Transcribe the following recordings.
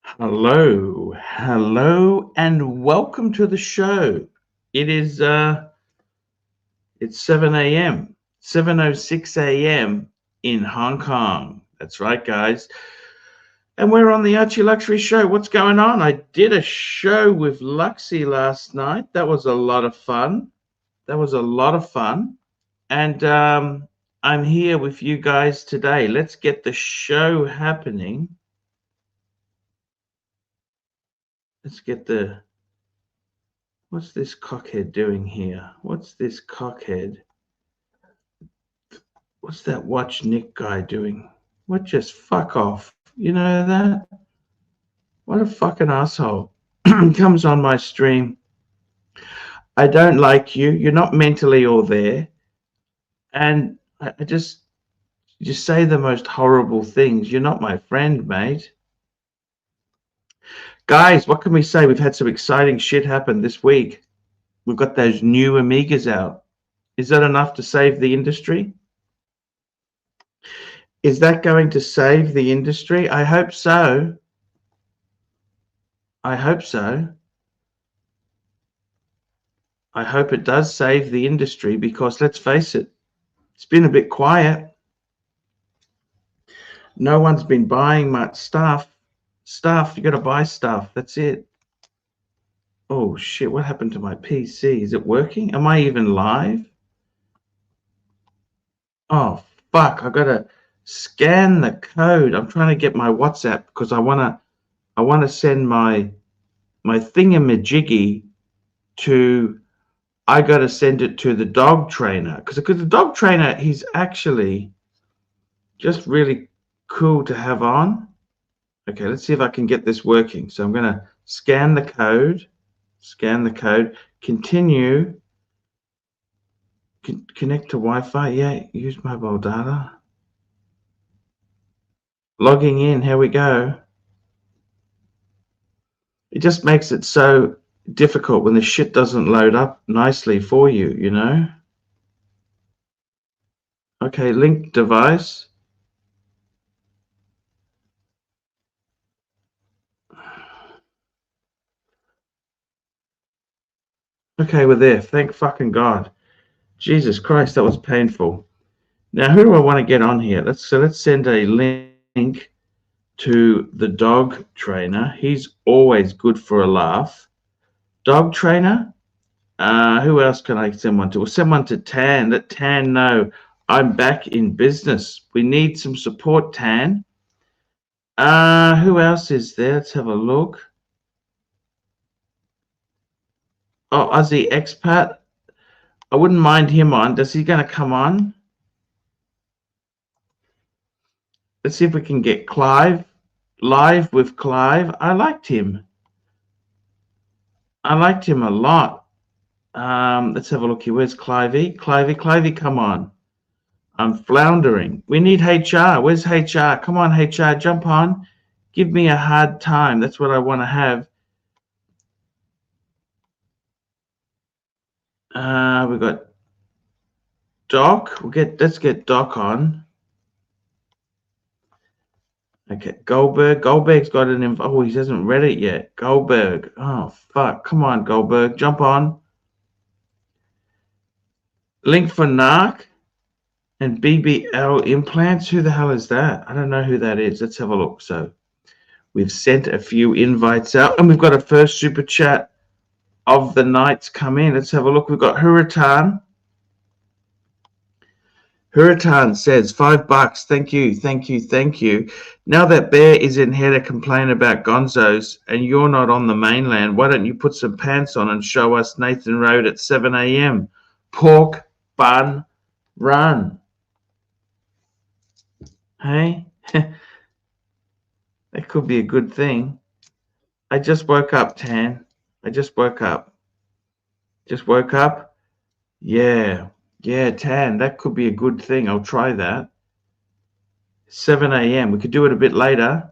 Hello, and welcome to the show. It is it's 7 a.m. 7:06 a.m. in Hong Kong. That's right, guys. And we're on the Archie Luxury Show. What's going on? I did a show with Luxy last night. That was a lot of fun. And I'm here with you guys today. Let's get the show happening. Let's get the What's this cockhead doing here? What's this cockhead? What's that Watch Nick guy doing? What, just fuck off? You know that? What a fucking asshole. Comes on my stream. I don't like you. You're not mentally all there. And I just say the most horrible things. You're not my friend, mate. Guys, what can we say? We've had some exciting shit happen this week. We've got those new Amigas out. Is that enough to save the industry? Is that going to save the industry? I hope so. I hope so. I hope it does save the industry because, let's face it, it's been a bit quiet. No one's been buying much stuff. You got to buy stuff. That's it. Oh, shit. What happened to my PC? Is it working? Am I even live? Oh, fuck. I got to scan the code. I'm trying to get my WhatsApp because I want to send my thingamajiggy to, I got to send it to the dog trainer because the dog trainer, he's actually just really cool to have on. Okay, let's see if I can get this working. So I'm going to scan the code, continue, connect to Wi-Fi. Yeah, use mobile data. Logging in, here we go. It just makes it so difficult when the shit doesn't load up nicely for you, you know? Okay, link device. Okay, we're there. Thank fucking God. Jesus Christ, that was painful. Now, who do I want to get on here? Let's send a link to the dog trainer. He's always good for a laugh. Dog trainer. Who else can I send one to? We'll send one to Tan. Let Tan know I'm back in business. We need some support, Tan. Who else is there? Let's have a look. Oh, Aussie expat. I wouldn't mind him on. Is he going to come on? Let's see if we can get Clive. Live with Clive. I liked him. I liked him a lot. Let's have a look here. Where's Clivey? Clivey, come on. I'm floundering. We need HR. Where's HR? Come on, HR, jump on. Give me a hard time. That's what I want to have. We've got Doc. Let's get Doc on. Okay, Goldberg. Goldberg's got an info. Oh, he hasn't read it yet. Goldberg. Oh, fuck. Come on, Goldberg. Jump on. Link for NARC and BBL implants. Who the hell is that? I don't know who that is. Let's have a look. So we've sent a few invites out, and we've got a first super chat of the nights come in. Let's have a look. We've got Huratan. Huratan says $5. Thank you. Now that Bear is in here to complain about gonzos and you're not on the mainland, why don't you put some pants on and show us Nathan Road at 7 a.m.? Pork bun run. Hey, that could be a good thing. I just woke up, Tan. I just woke up. Yeah, Tan, that could be a good thing. I'll try that. 7 a.m. We could do it a bit later.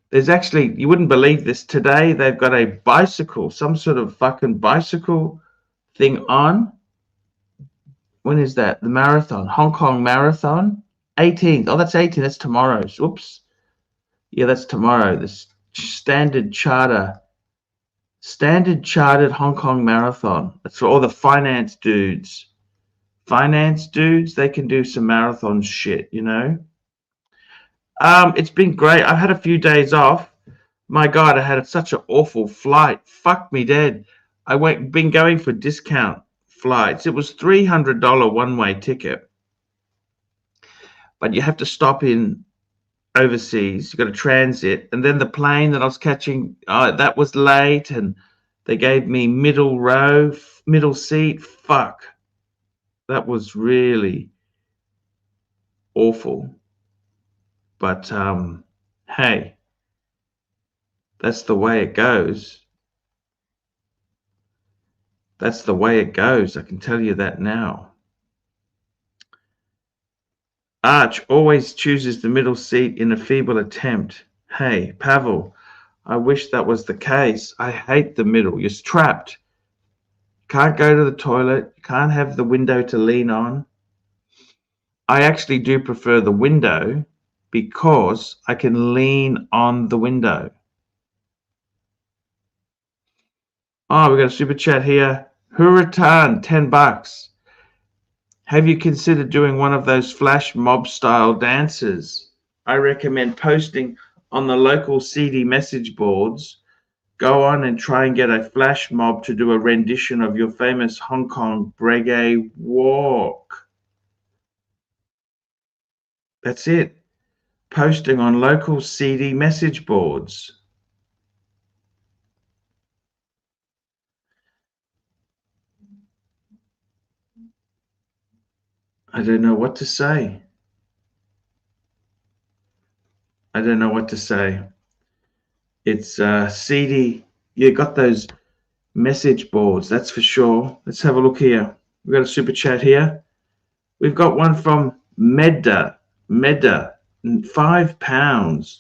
There's actually, you wouldn't believe this, today they've got a bicycle, some sort of fucking bicycle thing on. When is that? The marathon, Hong Kong Marathon, 18th. Oh, that's 18th. That's tomorrow. Oops. Yeah, that's tomorrow. This standard chartered Hong Kong marathon. That's for all the finance dudes. Finance dudes, they can do some marathon shit, you know. It's been great. I've had a few days off. My God, I had such an awful flight. Fuck me dead. Been going for discount flights. It was $300 one-way ticket, but you have to stop in overseas. You got to transit, and then the plane that I was catching, that was late, and they gave me middle row, middle seat. Fuck, that was really awful. But hey, that's the way it goes. That's the way it goes. I can tell you that now. Arch always chooses the middle seat in a feeble attempt. Hey, Pavel, I wish that was the case. I hate the middle. You're trapped. Can't go to the toilet. Can't have the window to lean on. I actually do prefer the window because I can lean on the window. Oh, we got a super chat here. Hurratan, $10. Have you considered doing one of those flash mob style dances? I recommend posting on the local CD message boards. Go on and try and get a flash mob to do a rendition of your famous Hong Kong reggae walk. That's it. Posting on local CD message boards. I don't know what to say. I don't know what to say. It's CD. You got those message boards, that's for sure. Let's have a look here. We've got a super chat here. We've got one from Medda, £5.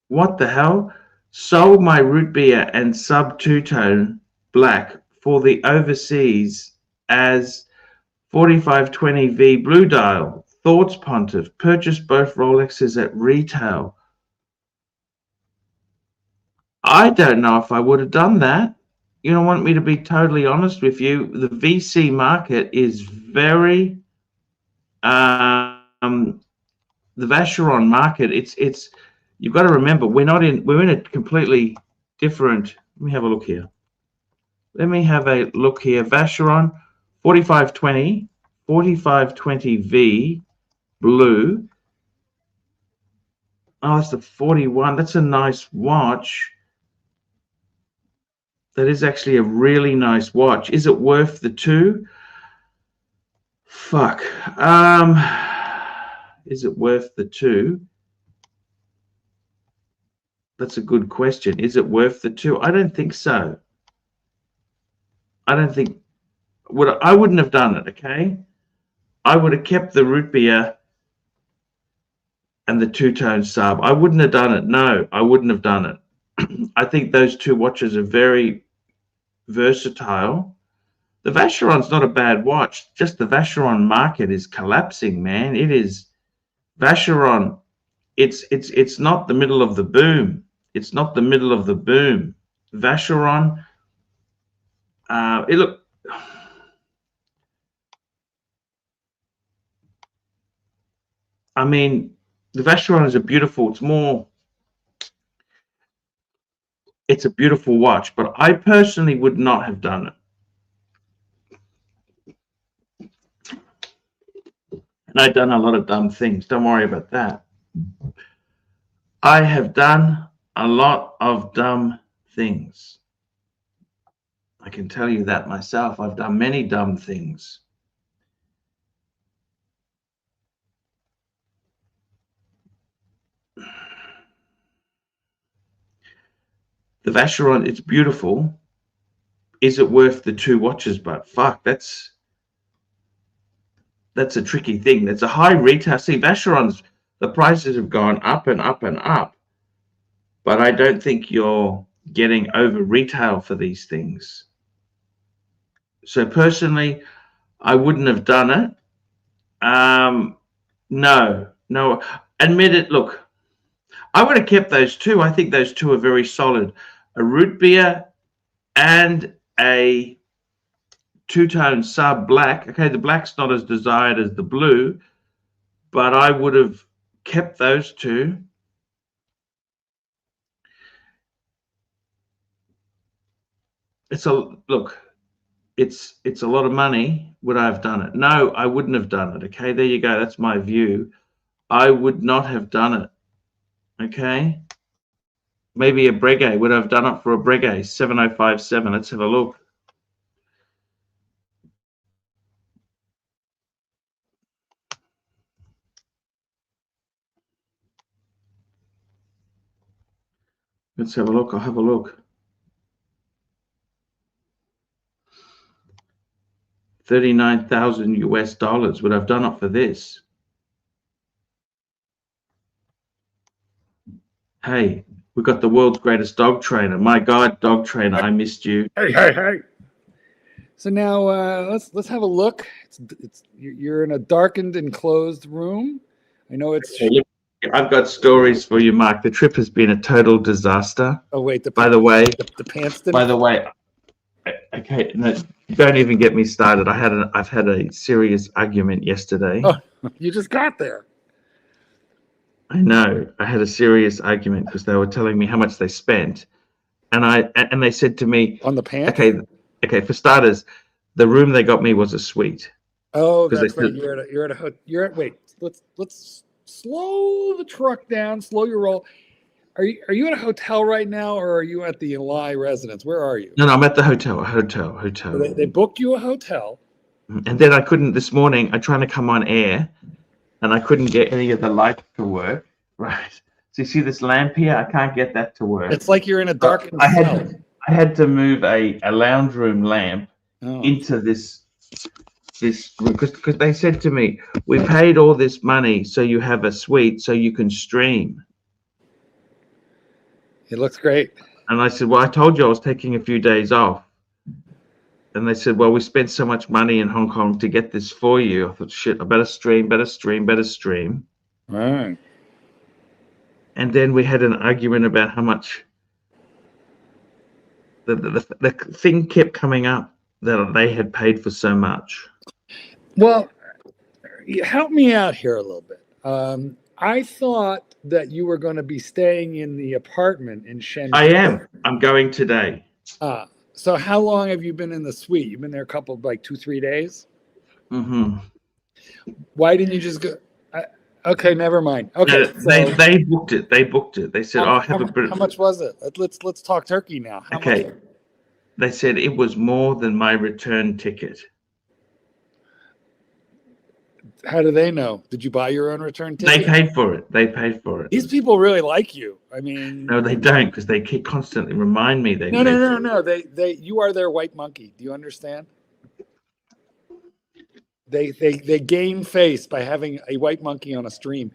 What the hell? Sold my root beer and sub two-tone black for the overseas as 4520V blue dial. Thoughts, Pontiff. Purchased both Rolexes at retail. I don't know if I would have done that. You don't want me to be totally honest with you. The VC market is very the Vacheron market. It's you've got to remember we're in a completely different. Let me have a look here. Vacheron 4520V blue. Oh, that's the 41. That's a nice watch. That is actually a really nice watch. Is it worth the two? Fuck. Is it worth the two? That's a good question. Is it worth the two? I don't think so. I don't think I wouldn't have done it, okay? I would have kept the root beer and the two-tone sub. I wouldn't have done it. No, I wouldn't have done it. I think those two watches are very versatile. The Vacheron's not a bad watch. Just the Vacheron market is collapsing, man. It is Vacheron. It's not the middle of the boom. It's not the middle of the boom. Vacheron. Look. I mean, the Vacheron is a beautiful. It's a beautiful watch, but I personally would not have done it. And I've done a lot of dumb things. Don't worry about that. I have done a lot of dumb things. I can tell you that myself. I've done many dumb things. The Vacheron, it's beautiful. Is it worth the two watches? But fuck, that's a tricky thing. That's a high retail. See, Vacherons, the prices have gone up and up and up. But I don't think you're getting over retail for these things. So personally, I wouldn't have done it. No. Admit it. Look, I would have kept those two. I think those two are very solid. A root beer and a two-tone sub black. Okay, the black's not as desired as the blue, but I would have kept those two. It's a look. It's a lot of money. Would I have done it? No, I wouldn't have done it. Okay, there you go. That's my view. I would not have done it. Okay, maybe a Breguet. Would I have done it for a Breguet 7057? Let's have a look. Let's have a look. I'll have a look. 39,000 US dollars. Would I have done it for this? Hey, we got the world's greatest dog trainer. My God, dog trainer, I missed you. Hey. So now let's have a look. You're in a darkened, enclosed room. I know it's. I've got stories for you, Mark. The trip has been a total disaster. Oh wait, the pants didn't. By the way, okay, no, don't even get me started. I've had a serious argument yesterday. Oh, you just got there. I know. I had a serious argument because they were telling me how much they spent, and they said to me on the pants. Okay. For starters, the room they got me was a suite. Oh, that's right. Wait. Let's slow the truck down. Slow your roll. Are you at a hotel right now, or are you at the Eli residence? Where are you? No, I'm at the hotel. So they booked you a hotel. And then I couldn't this morning. I tried to come on air, and I couldn't get any of the lights to work. Right. So you see this lamp here? I can't get that to work. It's like you're in a dark. I had to move a lounge room lamp into this room because they said to me, "We paid all this money so you have a suite so you can stream." It looks great. And I said, "Well, I told you I was taking a few days off." And they said, "Well, we spent so much money in Hong Kong to get this for you." I thought, shit, I better stream. Right. And then we had an argument about how much the thing kept coming up that they had paid for so much. Well, help me out here a little bit. I thought that you were going to be staying in the apartment in Shenzhen. I am. I'm going today. So how long have you been in the suite? You've been there a couple, like 2-3 days? Mm-hmm. Why didn't you just go? Okay, never mind. Okay, no, they booked it. They said, how much was it? Let's talk turkey now. How much? They said it was more than my return ticket. How do they know? Did you buy your own return ticket? They paid for it. These people really like you. I mean, no, they don't, because they keep constantly remind me they. No. You are their white monkey. Do you understand? They gain face by having a white monkey on a stream.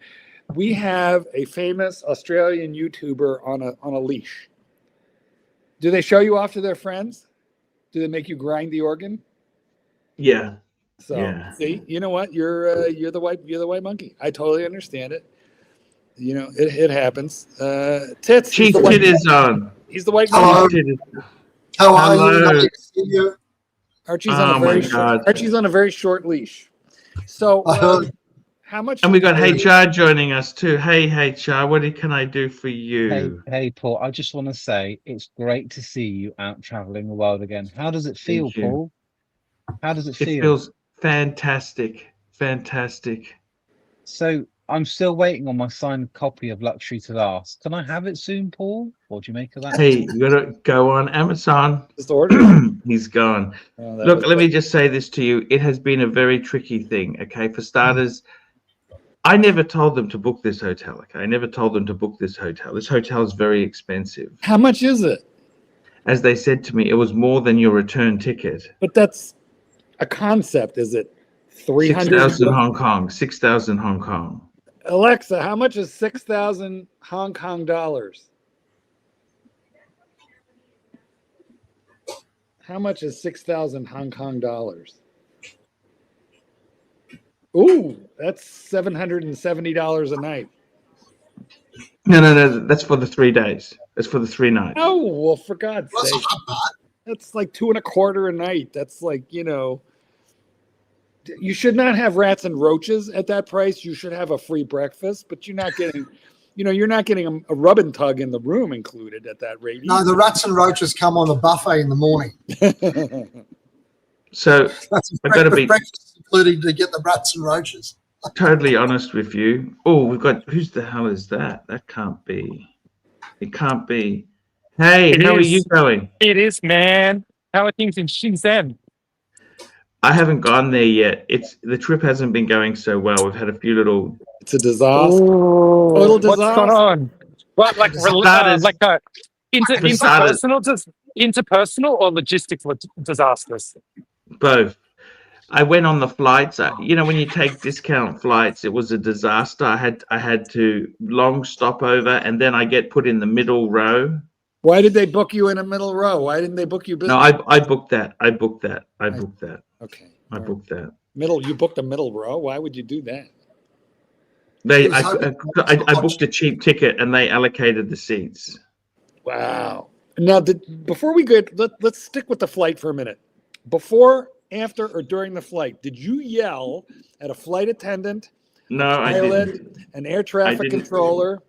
We have a famous Australian YouTuber on a leash. Do they show you off to their friends? Do they make you grind the organ? Yeah. So see, you know what? You're the white monkey. I totally understand it. You know, it happens. Tits. Chief Tit is on. He's the white monkey. How are you? Archie's on a very short leash. So how much? And we got HR joining us too. Hey HR, what can I do for you? Hey Paul, I just want to say it's great to see you out traveling the world again. How does it feel, Paul? How does it feel? It feels fantastic. So I'm still waiting on my signed copy of Luxury to Last. Can I have it soon, Paul? What do you make of that? Hey, you gotta go on Amazon. Just order. He's gone. Look, let me just say this to you. It has been a very tricky thing. Okay, for starters, I never told them to book this hotel. Okay, I never told them to book this hotel. This hotel is very expensive. How much is it? As they said to me, it was more than your return ticket. But that's a concept. Is it 300? 6,000 Hong Kong. 6,000 Hong Kong. Alexa, how much is 6,000 Hong Kong dollars? How much is 6,000 Hong Kong dollars? Ooh, that's $770 a night. No. That's for the 3 days. That's for the 3 nights. Oh, well, for God's That's sake. not bad. That's like $2.25 a night. That's like, you know, you should not have rats and roaches at that price. You should have a free breakfast, but you're not getting, you know, you're not getting a rub and tug in the room included at that rate. No, the rats and roaches come on the buffet in the morning. So That's I've got to be breakfast, including to get the rats and roaches. totally honest with you. Oh, we've got, who's the hell is that? That can't be. It can't be. Hey, how are you going? It is, man. How are things in Shenzhen? I haven't gone there yet. The trip hasn't been going so well. We've had a few little. It's a disaster. Total disaster. What's going on? What, like interpersonal or logistical disasters? Both. I went on the flights. You know, when you take discount flights, it was a disaster. I had to long stopover, and then I get put in the middle row. Why did they book you in a middle row? Why didn't they book you business? No, I booked that. I booked that. Okay. I booked that. You booked a middle row. Why would you do that? I booked a cheap ticket, and they allocated the seats. Wow. Now, before we go, let's stick with the flight for a minute. Before, after, or during the flight, did you yell at a flight attendant, No, a pilot, I didn't. an air traffic controller,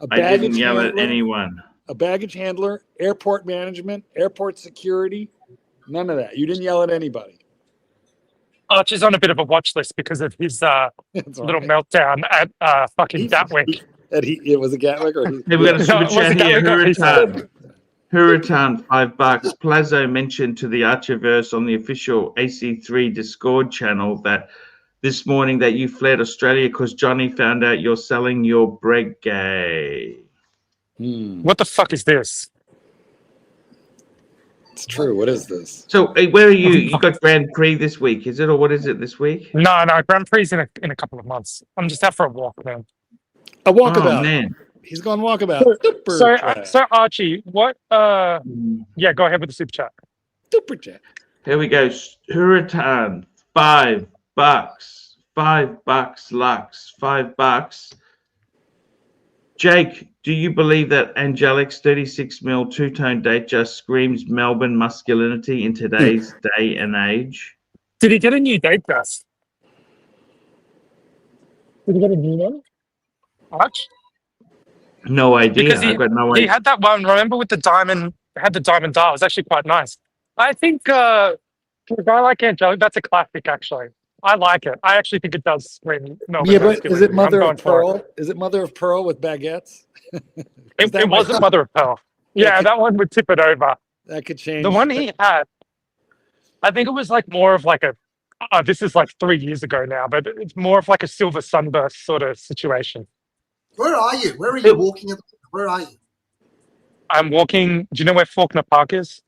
a I baggage didn't yell handler, at anyone. a baggage handler, airport management, airport security? None of that. You didn't yell at anybody. Archie's on a bit of a watch list because of his little meltdown at fucking Gatwick. It was a Gatwick, or Hey, we got a super No, it chat wasn't here. Gatwick, Hurritan, $5. Plazo mentioned to the Archiverse on the official AC3 Discord channel that this morning that you fled Australia because Johnny found out you're selling your bread gay. What the fuck is this? It's true. What is this? So where are you? You got Grand Prix this week, is it, or what is it this week? No, Grand Prix in a couple of months. I'm just out for a walk, man. A walkabout. Oh, man. He's gone walkabout. So Archie, what? Yeah, go ahead with the super chat. Super chat. Here we go. Hurritan, $5. $5 Lux. $5. Jake, do you believe that Angelic's 36mm two-tone date just screams Melbourne masculinity in today's day and age? Did he get a new date vest? Did he get a new one? Arch? No idea. Because I've got no idea. He had that one, remember, with the diamond, had the diamond dial. It was actually quite nice. I think for a guy like Angelic, that's a classic, actually. I like it. I actually think it does scream Melbourne. Yeah, but is it mother I'm of pearl? Is it mother of pearl with baguettes? It wasn't mother of pearl. Yeah, that one would tip it over. That could change. The one he had, I think it was like more of like this is like 3 years ago now, but it's more of like a silver sunburst sort of situation. Where are you? Where are you walking? Where are you? I'm walking. Do you know where Faulkner Park is?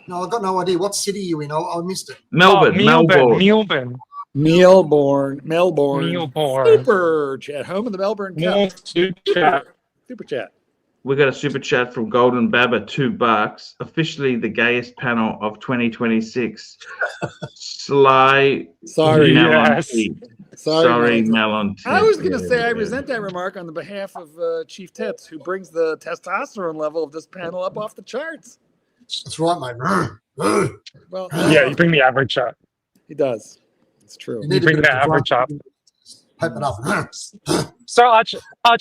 No, I've got no idea. What city are you in? I missed it. Melbourne. Melbourne. Super chat. Home of the Melbourne Cup. Super chat. We got a super chat from Golden Baba, $2. Officially the gayest panel of 2026. Sly. Sorry. Yes. Sorry, Melon. I was going to say I resent that remark on the behalf of Chief Tits, who brings the testosterone level of this panel up off the charts. That's right, mate. Well, yeah, you bring the average up. He does. It's true. You bring the average up. Pipe it up. So, Arch,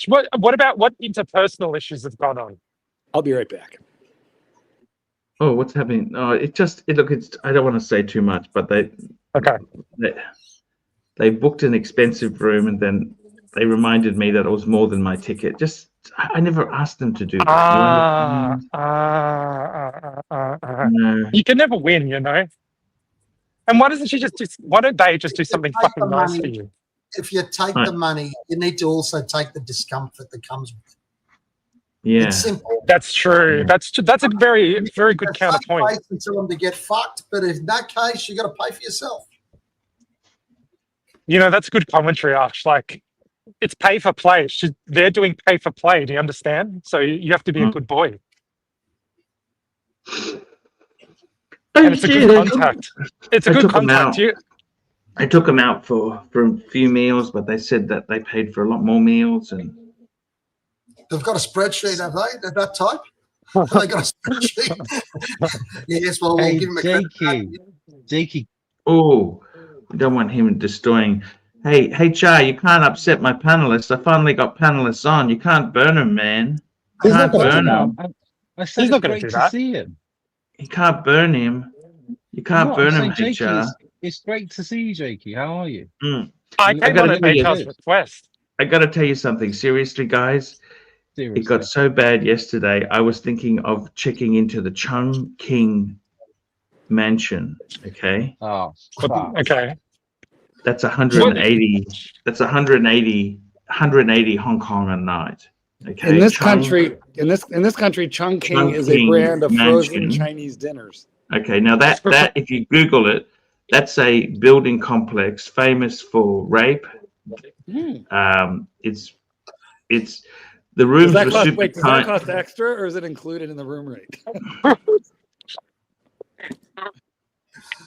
what about what interpersonal issues have gone on? I'll be right back. Oh, what's happening? Oh, I don't want to say too much, but they booked an expensive room and then they reminded me that it was more than my ticket. I never asked them to do that. No. You can never win, you know. And why don't they just do something fucking nice for you? If you take the money, you need to also take the discomfort that comes with it. Yeah, it's simple. That's true. That's a very, very good counterpoint. And tell them to get fucked, but in that case, you got to pay for yourself. You know, that's good commentary, Arch. Like, it's pay for play. They're doing pay for play. Do you understand? So you have to be a good boy. And it's a good contact. It's a good contact. I took them out for a few meals, but they said that they paid for a lot more meals. And They've got a spreadsheet, have they? That type? Have they got a spreadsheet? Yes, well, we'll Hey, give him a credit. Jakey. Oh, we don't want him destroying. Hey, Char, you can't upset my panelists. I finally got panelists on. You can't burn him, man. He's not Can't gonna burn do that. him. I said He's it's not gonna great do to that. see him. You can't burn him. You can't No, burn I'm him, saying, Jakey, HR. it's great to see you, Jakey. How are you? I You- came gotta on at tell you HR's this. request. I got to tell you something. Seriously, guys, Seriously. it got so bad yesterday. I was thinking of checking into the Chung King mansion. Okay, Oh, fuck. Okay. that's 180. That's 180 Hong Kong a night. Okay, In this Chung- country, Chung King is a King brand of frozen mansion. Chinese dinners. Okay, now that if you Google it, that's a building complex famous for rape. It's the rooms were super Does that tight. cost extra, or is it included in the room rate?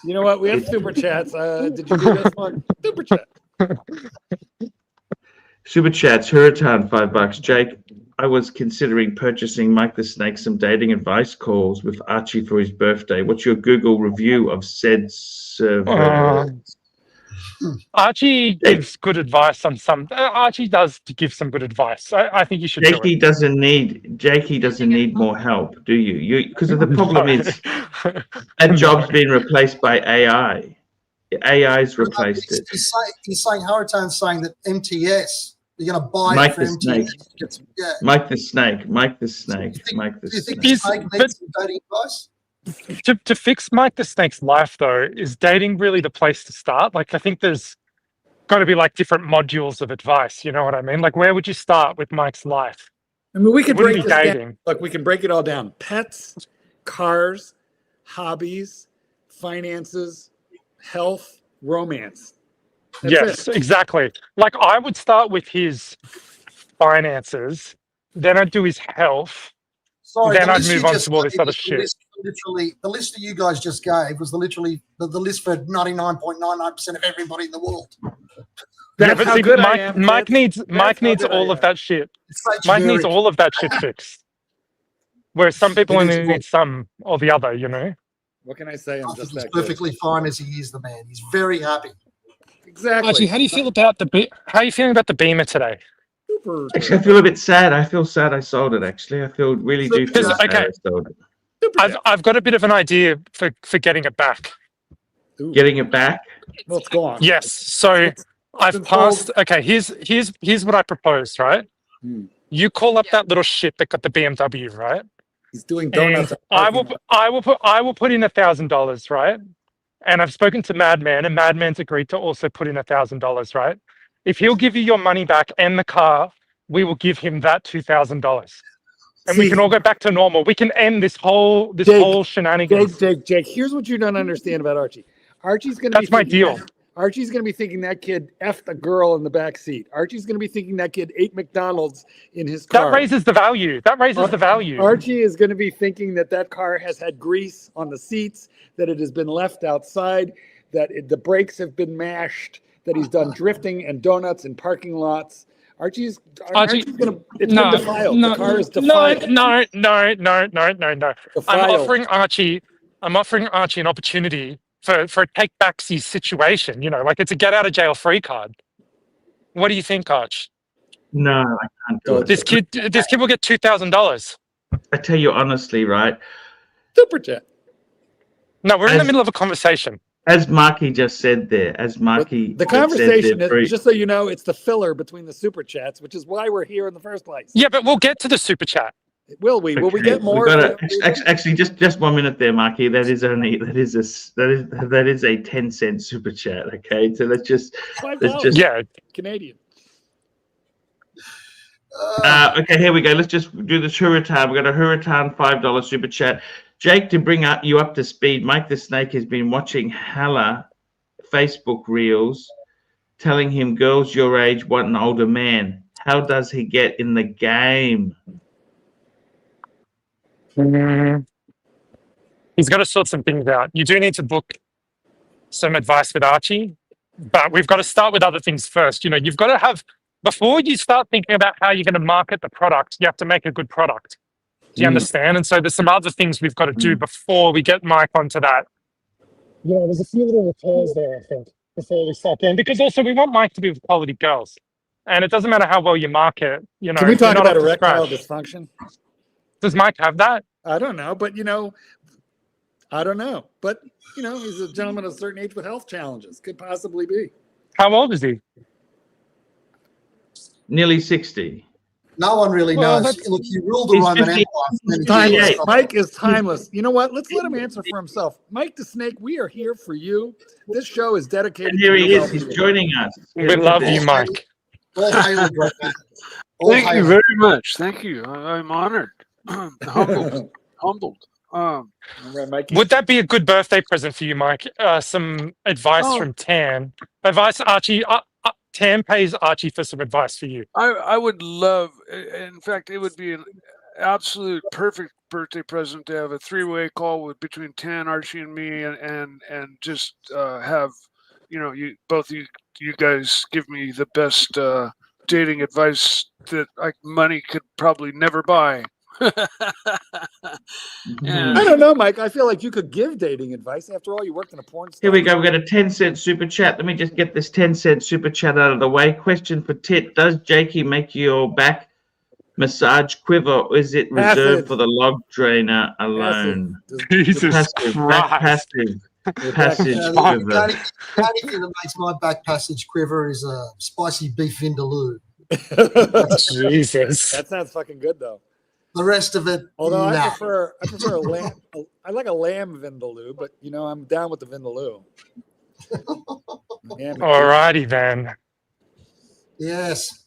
You know what? We have super chats. Did you do this one? Super chat. Super chats, Hurritan, $5. Jake, I was considering purchasing Mike the Snake some dating advice calls with Archie for his birthday. What's your Google review of said server? Archie gives good advice on some. Archie does give some good advice. I think you should do Jakey it. doesn't need more help, do you? Because the problem is that job's been replaced by AI. AI's replaced it. He's saying, Hurricane's saying that MTS, you're going to buy Mike it for the MTS. Snake. Yeah. Mike the Snake. Mike the Snake. Mike the Do you think Snake. the Snake needs some dating advice? To fix Mike the Snake's life, though, is dating really the place to start? Like, I think there's got to be like different modules of advice. You know what I mean? Like, where would you start with Mike's life? I mean, we could It wouldn't break be this dating. down. Look, we can break it all down: pets, cars, hobbies, finances, health, romance. That's Yes, it. exactly. Like, I would start with his finances, then I'd do his health. Sorry, Then the I'd list move you on just to all this gave other was shit. the list that you guys just gave was the list for 99.99% of everybody in the world. That's Yeah, but how see, good I Mike, am, Mike kids. needs That's Mike how needs good I all of am. that shit. It's so Mike needs generic. all of that shit fixed. Whereas some people It only is need some or the other, you know? What can I say? I'm I just think he's that good. perfectly fine as he is, the man. He's very happy. Exactly. Archie, how do you feel about how are you feeling about the Beamer today? Super Actually, I feel a bit sad. I feel sad I sold it, actually. I really do feel Because, sad okay, I sold it. I've got a bit of an idea for getting it back. Ooh. Getting it back? Well, it's gone. Yes. So I've been passed. Okay, here's what I proposed, right? Hmm. You call up that little shit that got the BMW, right? He's doing donuts. And I will put in $1,000, right? And I've spoken to Madman, and Madman's agreed to also put in $1,000, right? If he'll give you your money back and the car, we will give him that $2,000, and we See, can all go back to normal. We can end this whole Jake, shenanigans. Jake. Here's what you don't understand about Archie. Archie's going to be That's my thinking deal. Archie's going to be thinking that kid effed a girl in the back seat. Archie's going to be thinking that kid ate McDonald's in his car. That raises the value. The value. Archie is going to be thinking that car has had grease on the seats, that it has been left outside, that the brakes have been mashed, that he's done drifting and donuts in parking lots. Archie's going to. It's been defiled. The car is defiled. No. Defiled. I'm offering Archie an opportunity for a take backsy situation. You know, like it's a get out of jail free card. What do you think, Arch? No, I can't do it. This kid will get $2,000. I tell you honestly, right? Super chat. No, we're in the middle of a conversation. As Marky just said there, The conversation is, just so you know, it's the filler between the super chats, which is why we're here in the first place. Yeah, but we'll get to the super chat. Will we? Will we get more? Actually, just 1 minute there, Marky. That is a 10-cent super chat. Okay, so let's just yeah, Canadian. Okay, here we go. Let's just do the Hurritan. We've got a Hurritan $5 super chat. Jake, to bring you up to speed, Mike the Snake has been watching hella Facebook reels telling him girls your age want an older man. How does he get in the game? He's got to sort some things out. You do need to book some advice with Archie, but we've got to start with other things first. You know, you've got to have before you start thinking about how you're going to market the product, you have to make a good product. Do you understand? And so there's some other things we've got to do before we get Mike onto that. Yeah, there's a few little repairs there, I think, before we start in. Because also we want Mike to be with quality girls. And it doesn't matter how well you market, you know. Can we talk not about up to erectile scratch. dysfunction? Does Mike have that? I don't know, but I don't know. But he's a gentleman of a certain age with health challenges. Could possibly be. How old is he? Nearly 60. No one really Well, knows. that's- Look, he ruled the He's Roman 50 Empire. Timeless. Mike is timeless. You know what? Let's let him answer for himself. Mike the Snake, we are here for you. This show is dedicated And here to he your is. He's well-being. joining us. We love you, Mike. All hail the great man. All Thank you hail. very much. Thank you. I'm honored. Humbled. Humbled. All right, Mikey. Would that be a good birthday present for you, Mike? Some advice from Tan. Advice, Archie. Tan pays Archie for some advice for you. I would love, in fact, it would be an absolute perfect birthday present to have a three-way call between Tan, Archie, and me, and just have, you guys give me the best dating advice that money could probably never buy. I don't know, Mike. I feel like you could give dating advice. After all, you worked in a porn star. Here we go. We've got a 10-cent super chat. Let me just get this 10-cent super chat out of the way. Question for Tit. Does Jakey make your back massage quiver, or is it reserved for the log drainer alone? Jesus Passive, back Christ. passage The quiver. only thing that makes my back passage quiver is a spicy beef vindaloo. Jesus. That sounds fucking good, though. The rest of it, Although I nah. prefer a lamb. I like a lamb vindaloo, but I'm down with the vindaloo. Alrighty then. Yes.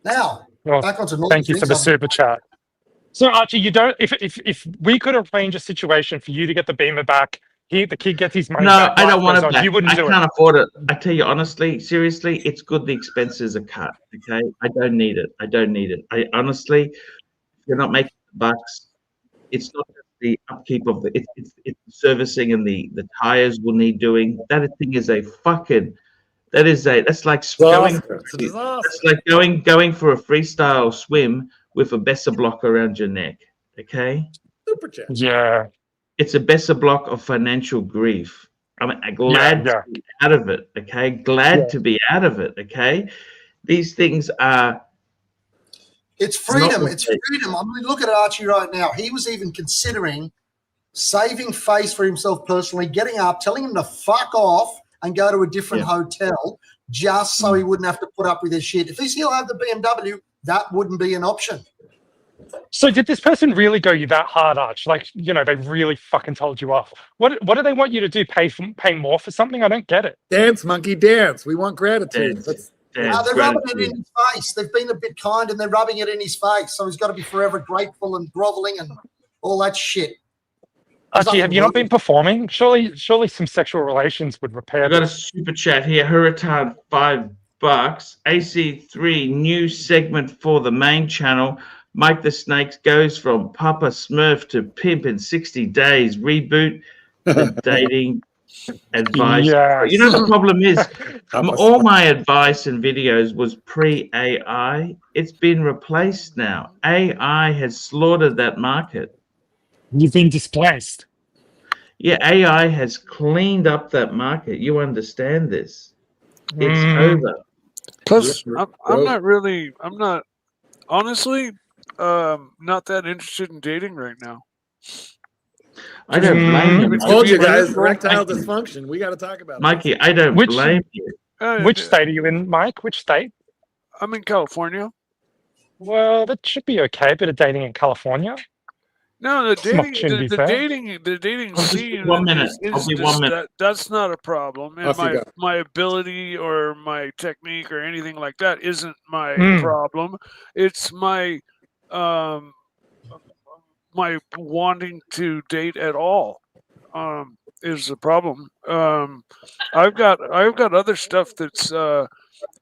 Now, Well, back onto normal thank you for things. the super chat. So Archie, you don't. If we could arrange a situation for you to get the beamer back, the kid gets his money No, back. I life don't want goes it on, back. You wouldn't I do can't it. afford it. I tell you honestly, seriously, it's good the expenses are cut. Okay, I don't need it. I don't need it. I honestly, if you're not making the bucks, it's not just the upkeep of it's the servicing and the tires will need doing. That thing is a fucking. That's like going. That's like going for a freestyle swim with a Besser block around your neck. Okay. Super chat. Yeah. It's a Besser block of financial grief. I'm glad to be out of it. Okay. Glad to be out of it. Okay. These things are. It's freedom. It's freedom. I mean, look at Archie right now. He was even considering saving face for himself personally, getting up, telling him to fuck off and go to a different hotel just so he wouldn't have to put up with his shit. If he's still have the BMW, that wouldn't be an option. So did this person really go you that hard, Arch? Like, they really fucking told you off. What do they want you to do? Pay more for something? I don't get it. Dance, monkey, dance. We want gratitude. They're rubbing it in his face. They've been a bit kind and they're rubbing it in his face. So he's got to be forever grateful and groveling and all that shit. Archie, have you not been performing? Surely some sexual relations would repair I've got a this. super chat here. Hurricane $5. AC3 new segment for the main channel. Mike the Snake goes from Papa Smurf to pimp in 60 days. Reboot the dating advice. Yes. You know, the problem is all my advice and videos was pre-AI. It's been replaced now. AI has slaughtered that market. You've been displaced. Yeah, AI has cleaned up that market. You understand this. It's over. Plus, I'm not honestly not that interested in dating right now. I don't blame you. I told you guys, erectile dysfunction. We got to talk about it. Mikey, I don't blame you. Which state are you in, Mike? Which state? I'm in California. Well, that should be okay. A bit of dating in California. No, the dating scene. 1 minute. I'll be 1 minute. That's not a problem. And my ability or my technique or anything like that isn't my problem. It's my my wanting to date at all is the problem. I've got other stuff that's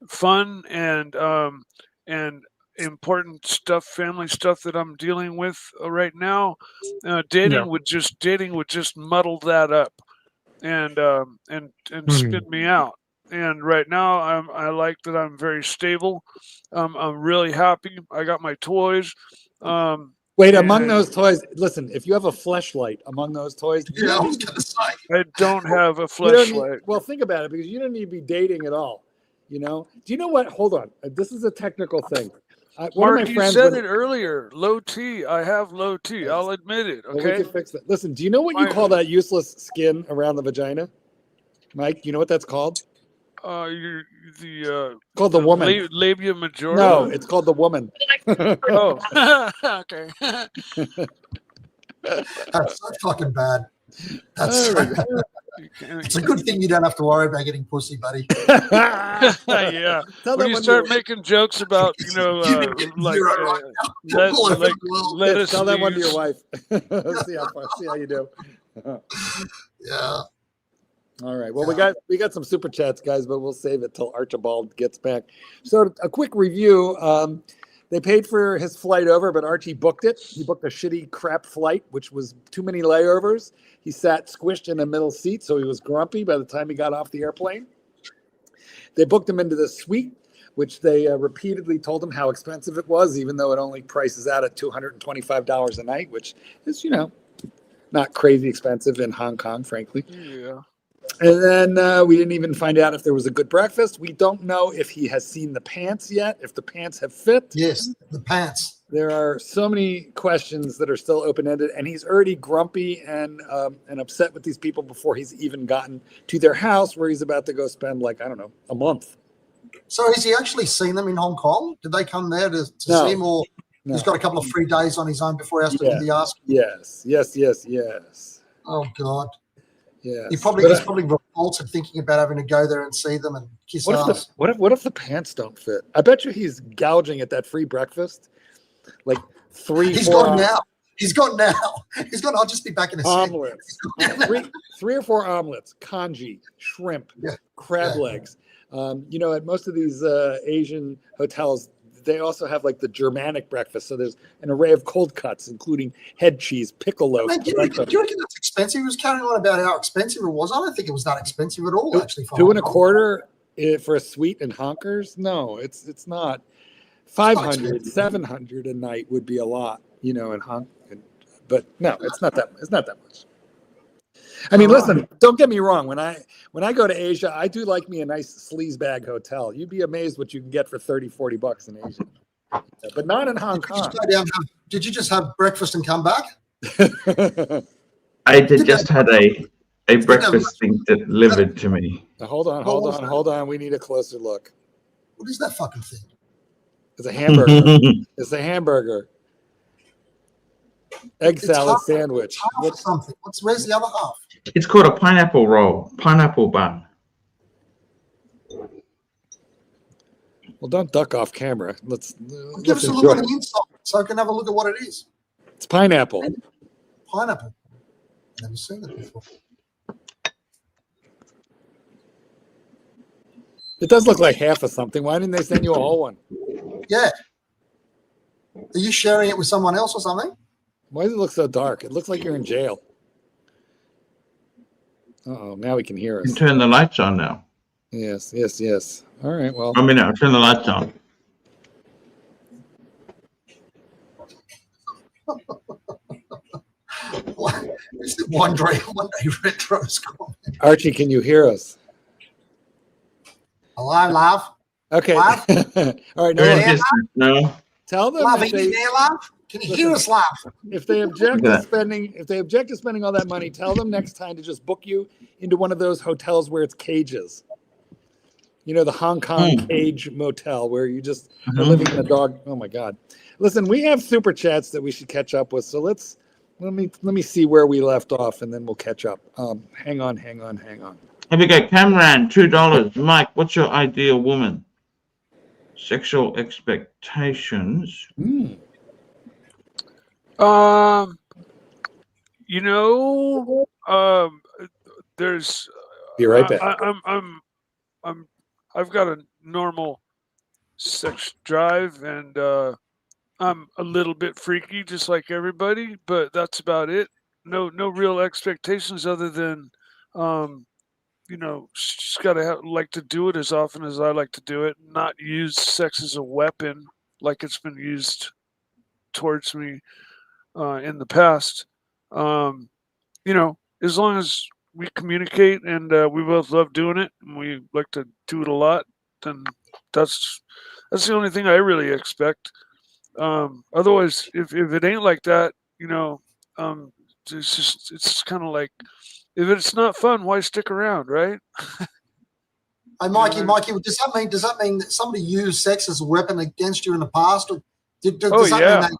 fun and important stuff, family stuff that I'm dealing with right now. Dating would just muddle that up and spit me out. and right now I like that I'm very stable. I'm really happy. I got my toys. Wait, among and those toys, listen, if you have a fleshlight among those toys, Yeah, I was going to say. I don't have a you don't need, fleshlight. well, think about it, because you don't need to be dating at all. You know? Do you know what? Hold on. This is a technical thing. One Mark, of my you friends said it earlier. Low T. I have low T. I'll admit it. well, we Okay. can fix that. Listen, do you know what you call that useless skin around the vagina? Mike, you know what that's called? Called the woman. Labia majora. No, it's called the woman. Oh, okay. That's so fucking bad. That's it's a good thing you don't have to worry about getting pussy, buddy. Yeah. When you start making jokes about, like lettuce. Tell that one to your wife. see how you do. Yeah. All right. Well, we got some super chats, guys, but we'll save it till Archibald gets back. So a quick review. They paid for his flight over, but Archie booked it. He booked a shitty crap flight, which was too many layovers. He sat squished in a middle seat, so he was grumpy by the time he got off the airplane. They booked him into the suite, which they repeatedly told him how expensive it was, even though it only prices out at $225 a night, which is, not crazy expensive in Hong Kong, frankly. Yeah. And then we didn't even find out if there was a good breakfast. We don't know if he has seen the pants yet, if the pants have fit. Yes, the pants. There are so many questions that are still open-ended, and he's already grumpy and upset with these people before he's even gotten to their house, where he's about to go spend, a month. So has he actually seen them in Hong Kong? Did they come there to see him, or he's got a couple of free days on his own before he has to do the ask? Yes. Oh, God. Yeah. He's probably revolted thinking about having to go there and see them and kiss ass. What if the pants don't fit? I bet you he's gouging at that free breakfast. Like He's gone now. I'll just be back in a omelets. three or four omelets, congee, shrimp, crab legs. At most of these Asian hotels, they also have like the Germanic breakfast. So there's an array of cold cuts, including head cheese, pickle loaf. Do you reckon that's expensive? He was carrying on about how expensive it was. I don't think it was that expensive at all, actually. $225 for a suite in Honkers? No, it's not. 500, 700 a night would be a lot, in Hong Kong. But no, it's not that much. I mean, listen, don't get me wrong. When I go to Asia, I do like me a nice sleazebag hotel. You'd be amazed what you can get for $30-40 in Asia. But not in Hong Kong. Did you just have breakfast and come back? I just had a breakfast thing delivered to me. Now, hold on. We need a closer look. What is that fucking thing? It's a hamburger. It's a hamburger. Egg salad sandwich. Where's the other half? It's called a pineapple roll, pineapple bun. Well, don't duck off camera. Let's give us a look on the inside so I can have a look at what it is. It's pineapple. Pineapple. Never seen it before. It does look like half of something. Why didn't they send you a whole one? Yeah. Are you sharing it with someone else or something? Why does it look so dark? It looks like you're in jail. Uh-oh, now we can hear us. You can turn the lights on now. Yes. All right, well. I'll turn the lights on. It's the one day retro's comment. Archie, can you hear us? Hello, love. Okay. Love? All right. No. Tell them. Love, are you there, love? Can you hear us, love? If they object to spending all that money, tell them next time to just book you into one of those hotels where it's cages. The Hong Kong cage motel where you just are living in a dog. Oh my God! Listen, we have super chats that we should catch up with. So let me see where we left off, and then we'll catch up. Hang on. Here we go. Cameron, $2. Mike, what's your ideal woman? Sexual expectations. There's. Be right back. I've got a normal sex drive, and I'm a little bit freaky, just like everybody. But that's about it. No real expectations other than, she's got to like to do it as often as I like to do it, not use sex as a weapon like it's been used towards me in the past. As long as we communicate and we both love doing it and we like to do it a lot, then that's the only thing I really expect. Otherwise, if it ain't like that, it's kind of like, if it's not fun, why stick around, right? Hey, Mikey, does that mean that somebody used sex as a weapon against you in the past, or does that mean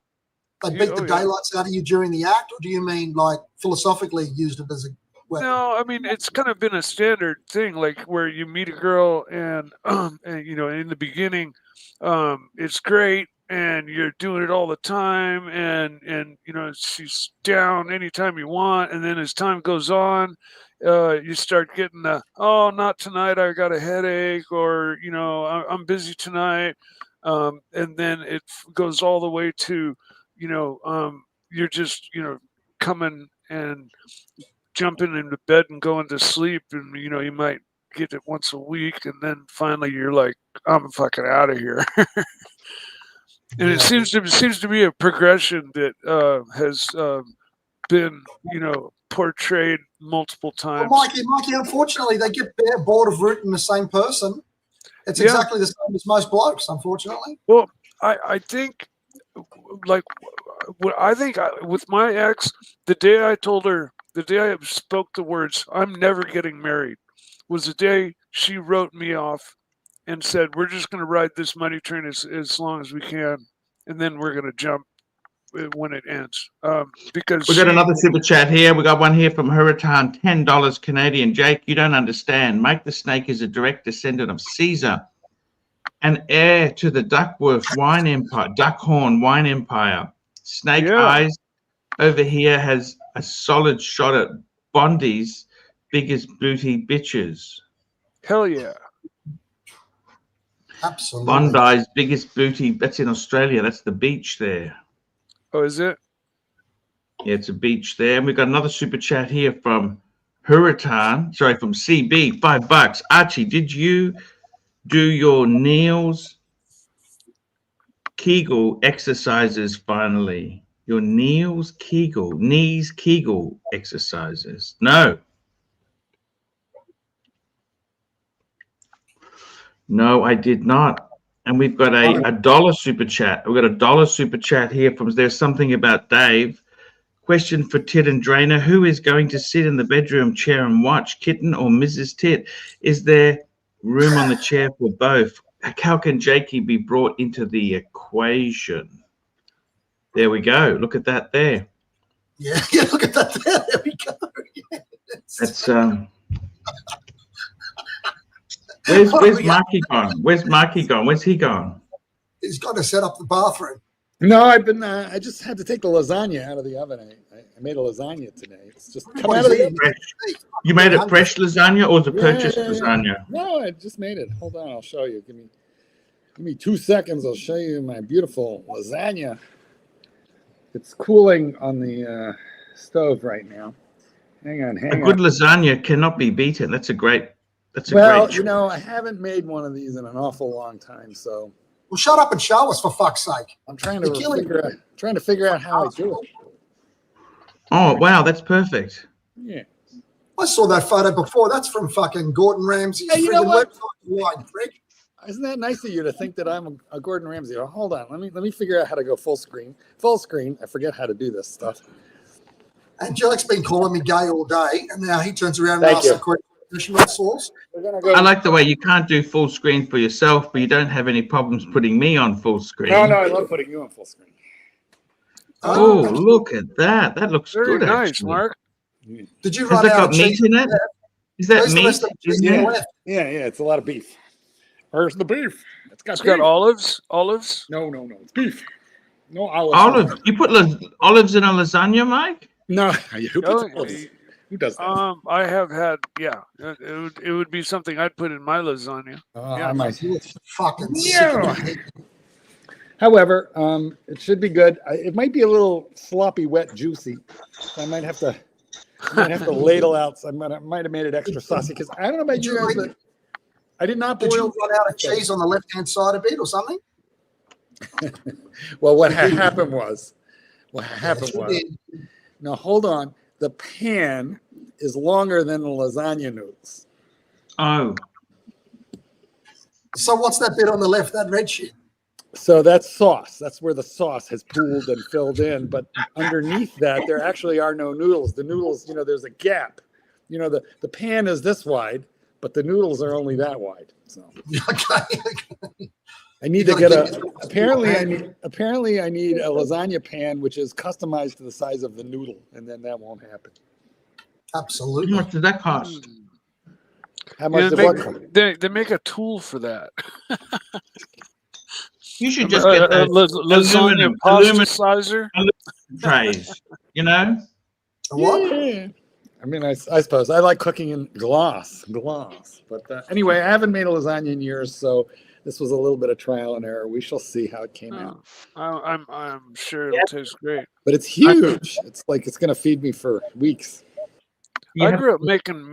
they beat the daylights out of you during the act, or do you mean like philosophically used it as a weapon? No, I mean it's kind of been a standard thing, like where you meet a girl and in the beginning, it's great and you're doing it all the time, and she's down anytime you want, and then as time goes on, you start getting the, oh, not tonight, I got a headache, or I'm busy tonight, and then it goes all the way to you're just coming and jumping into bed and going to sleep, and you might get it once a week, and then finally you're like, I'm fucking out of here. And it seems to be a progression that has been portrayed multiple times. Well, Mikey, unfortunately, they get bored of rooting the same person. It's exactly the same as most blokes, unfortunately. Well, I think, with my ex, the day I spoke the words, I'm never getting married, was the day she wrote me off and said, we're just going to ride this money train as long as we can, and then we're going to jump when it ends. Because we got another super chat here. We got one here from Hurritan, $10 Canadian. Jake, you don't understand. Mike the Snake is a direct descendant of Caesar, an heir to the Duckworth wine empire, Duckhorn wine empire. Snake Eyes over here has a solid shot at Bondi's biggest booty bitches. Hell yeah. Absolutely. Bondi's biggest booty, that's in Australia. That's the beach there. Oh, is it? Yeah, it's a beach there. And we've got another super chat here from Hurritan, from CB, $5. Archie, did you do your Neil's Kegel exercises finally? Your knees Kegel exercises? No. No, I did not. And we've got a dollar super chat. We've got a dollar super chat here from There's Something About Dave. Question for Tit and Drainer. Who is going to sit in the bedroom chair and watch, Kitten or Mrs. Tit? Is there room on the chair for both? How can Jakey be brought into the equation? There we go. Look at that there. Yeah, look at that there. There we go. That's Where's Marky gone? Where's Marky gone? Where's he gone? He's got to set up the bathroom. No, I've been. I just had to take the lasagna out of the oven. I made a lasagna today. It's just come out of the. Fresh. You made it fresh lasagna, or was it purchased lasagna? No, I just made it. Hold on, I'll show you. Give me 2 seconds. I'll show you my beautiful lasagna. It's cooling on the stove right now. Hang on. A good lasagna cannot be beaten. That's a great. Well, I haven't made one of these in an awful long time, so. Well, shut up and show us, for fuck's sake. I'm trying to figure out how I do it. Oh wow, that's perfect. Yeah. I saw that photo before. That's from fucking Gordon Ramsay's website. Prick. Isn't that nice of you to think that I'm a Gordon Ramsay? Oh, hold on, let me figure out how to go full screen. Full screen. I forget how to do this stuff. And Jack's been calling me gay all day, and now he turns around and asks a question. I like the way you can't do full screen for yourself, but you don't have any problems putting me on full screen. No, I love putting you on full screen. Oh, look at that. That looks very good, nice, actually. Mark. Did you Has run that out got of meat cheese? in it? Is that meat? Yeah, it's a lot of beef. Where's the beef? It's got olives. Olives? No, it's beef. No olives. Olives. You put olives in a lasagna, Mike? No. Who puts olives? Who does that? I have had. Yeah, it would be something I'd put in my lasagna. I might. Fucking sick. However, it should be good. It might be a little sloppy, wet, juicy. I might have to I might have to ladle out. I might have made it extra saucy because I don't know about you guys, but I did not boil. Did you run out of cheese on the left-hand side a bit or something? Well, what happened was, now hold on. The pan is longer than the lasagna noodles. Oh. So what's that bit on the left, that red shit? So that's sauce. That's where the sauce has pooled and filled in. But underneath that, there actually are no noodles. The noodles, there's a gap. The pan is this wide, but the noodles are only that wide. So Okay. I need to get apparently I need a lasagna pan which is customized to the size of the noodle, and then that won't happen. Absolutely. How much does that cost? How much they make a tool for that. You should just get the lasagna pasticizer trays, What? Yeah. I mean, I suppose I like cooking in glass. But anyway, I haven't made a lasagna in years, so this was a little bit of trial and error. We shall see how it came out. I'm sure it'll taste great. But it's huge. It's like it's going to feed me for weeks. I grew up making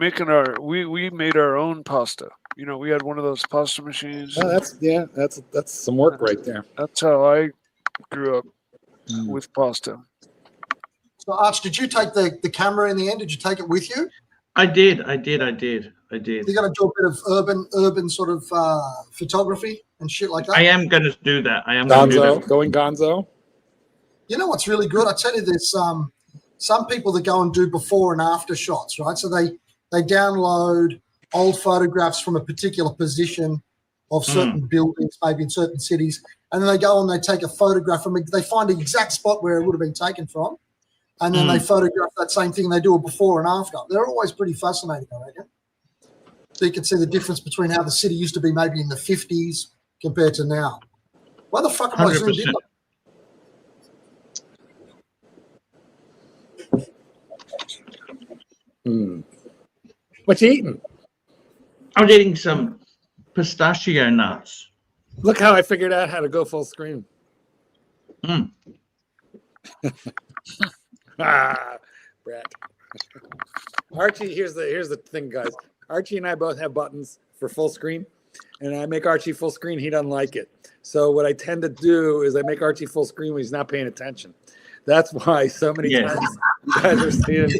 we made our own pasta. We had one of those pasta machines. Oh, that's some work right there. That's how I grew up with pasta. So, Arch, did you take the camera in the end? Did you take it with you? I did. You're going to do a bit of urban sort of photography and shit like that? I am going to do that. Going gonzo. You know what's really good? I tell you, there's some people that go and do before and after shots, right? So they download old photographs from a particular position of certain buildings, maybe in certain cities, and then they go and they take a photograph from it. They find the exact spot where it would have been taken from, and then they photograph that same thing and they do a before and after. They're always pretty fascinating, I reckon. So you can see the difference between how the city used to be maybe in the 50s compared to now. Why the fuck am I zoomed in? What you eating? I'm eating some pistachio nuts. Look how I figured out how to go full screen. Brett. Archie, here's the thing, guys. Archie and I both have buttons for full screen, and I make Archie full screen. He doesn't like it. So what I tend to do is I make Archie full screen when he's not paying attention. That's why so many times you guys are seeing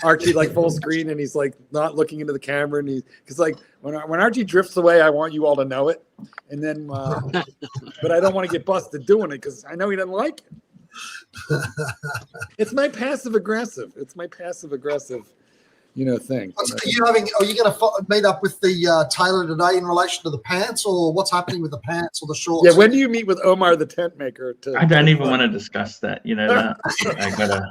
Archie like full screen and he's like not looking into the camera, and because like when Archie drifts away, I want you all to know it, and then but I don't want to get busted doing it because I know he doesn't like it. It's my passive aggressive. Thing. Are you going to meet up with the tailor today in relation to the pants, or what's happening with the pants or the shorts? Yeah, when do you meet with Omar, the tent maker? I don't even want to discuss that. That. I gotta.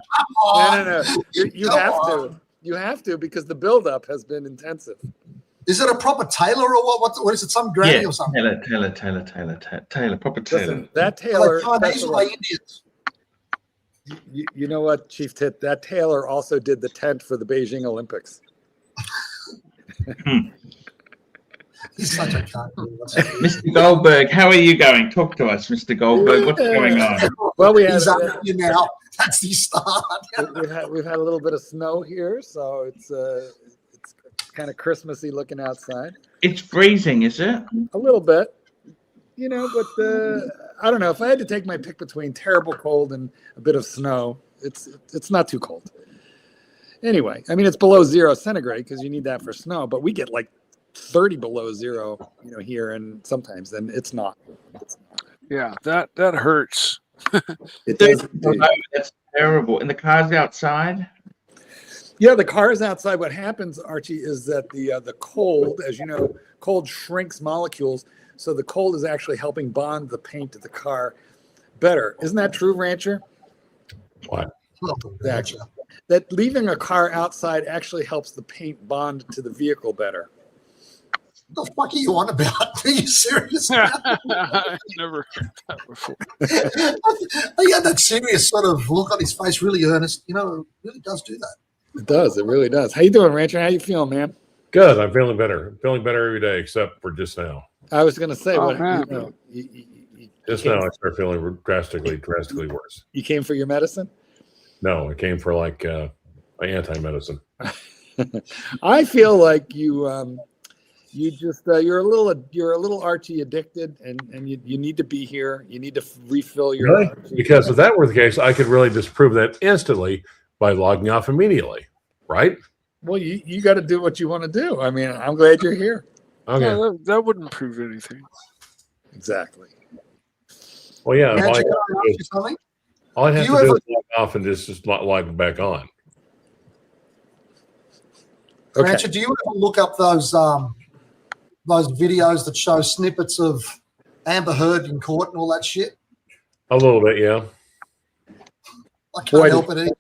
No. You have to because the buildup has been intensive. Is it a proper tailor or what is it? Some granny or something? Tailor, proper tailor. Listen, that tailor. Like Chinese or like Indians? You know what, Chief Tit? That tailor also did the tent for the Beijing Olympics. He's such a cunt. Mr. Goldberg, how are you going? Talk to us, Mr. Goldberg. What's going on? Well, he's up you now. That's the start. We've had a little bit of snow here, so it's kind of Christmassy looking outside. It's freezing, is it? A little bit. But I don't know. If I had to take my pick between terrible cold and a bit of snow, it's not too cold. Anyway, I mean, it's below 0 centigrade because you need that for snow, but we get like 30 below 0, here, and sometimes then it's not. Yeah, that hurts. It does. That's terrible. And the car's outside? Yeah, the car's outside. What happens, Archie, is that the cold, as you know, cold shrinks molecules. So the cold is actually helping bond the paint to the car better. Isn't that true, Rancher? What? That leaving a car outside actually helps the paint bond to the vehicle better. What the fuck are you on about? Are you serious? I've never heard that before. He had that serious sort of look on his face, really earnest. It really does do that. It does. It really does. How you doing, Rancher? How you feeling, man? Good. I'm feeling better. I'm feeling better every day, except for just now. I was going to say, just now I start feeling drastically worse. You came for your medicine? No, I came for like a my anti-medicine. I feel like you just you're a little Archie addicted, and you need to be here. You need to refill your Really? Archie. Because if that were the case, I could really disprove that instantly by logging off immediately, right? Well, you got to do what you want to do. I mean, I'm glad you're here. Okay. No, that wouldn't prove anything. Exactly. Well, yeah. Magic, All can I ask you something? I'd have Do to you do ever- is log off and just log back on. Okay. Rancher, do you ever look up those videos that show snippets of Amber Heard in court and all that shit? A little bit, yeah. I can't Boy, help it either.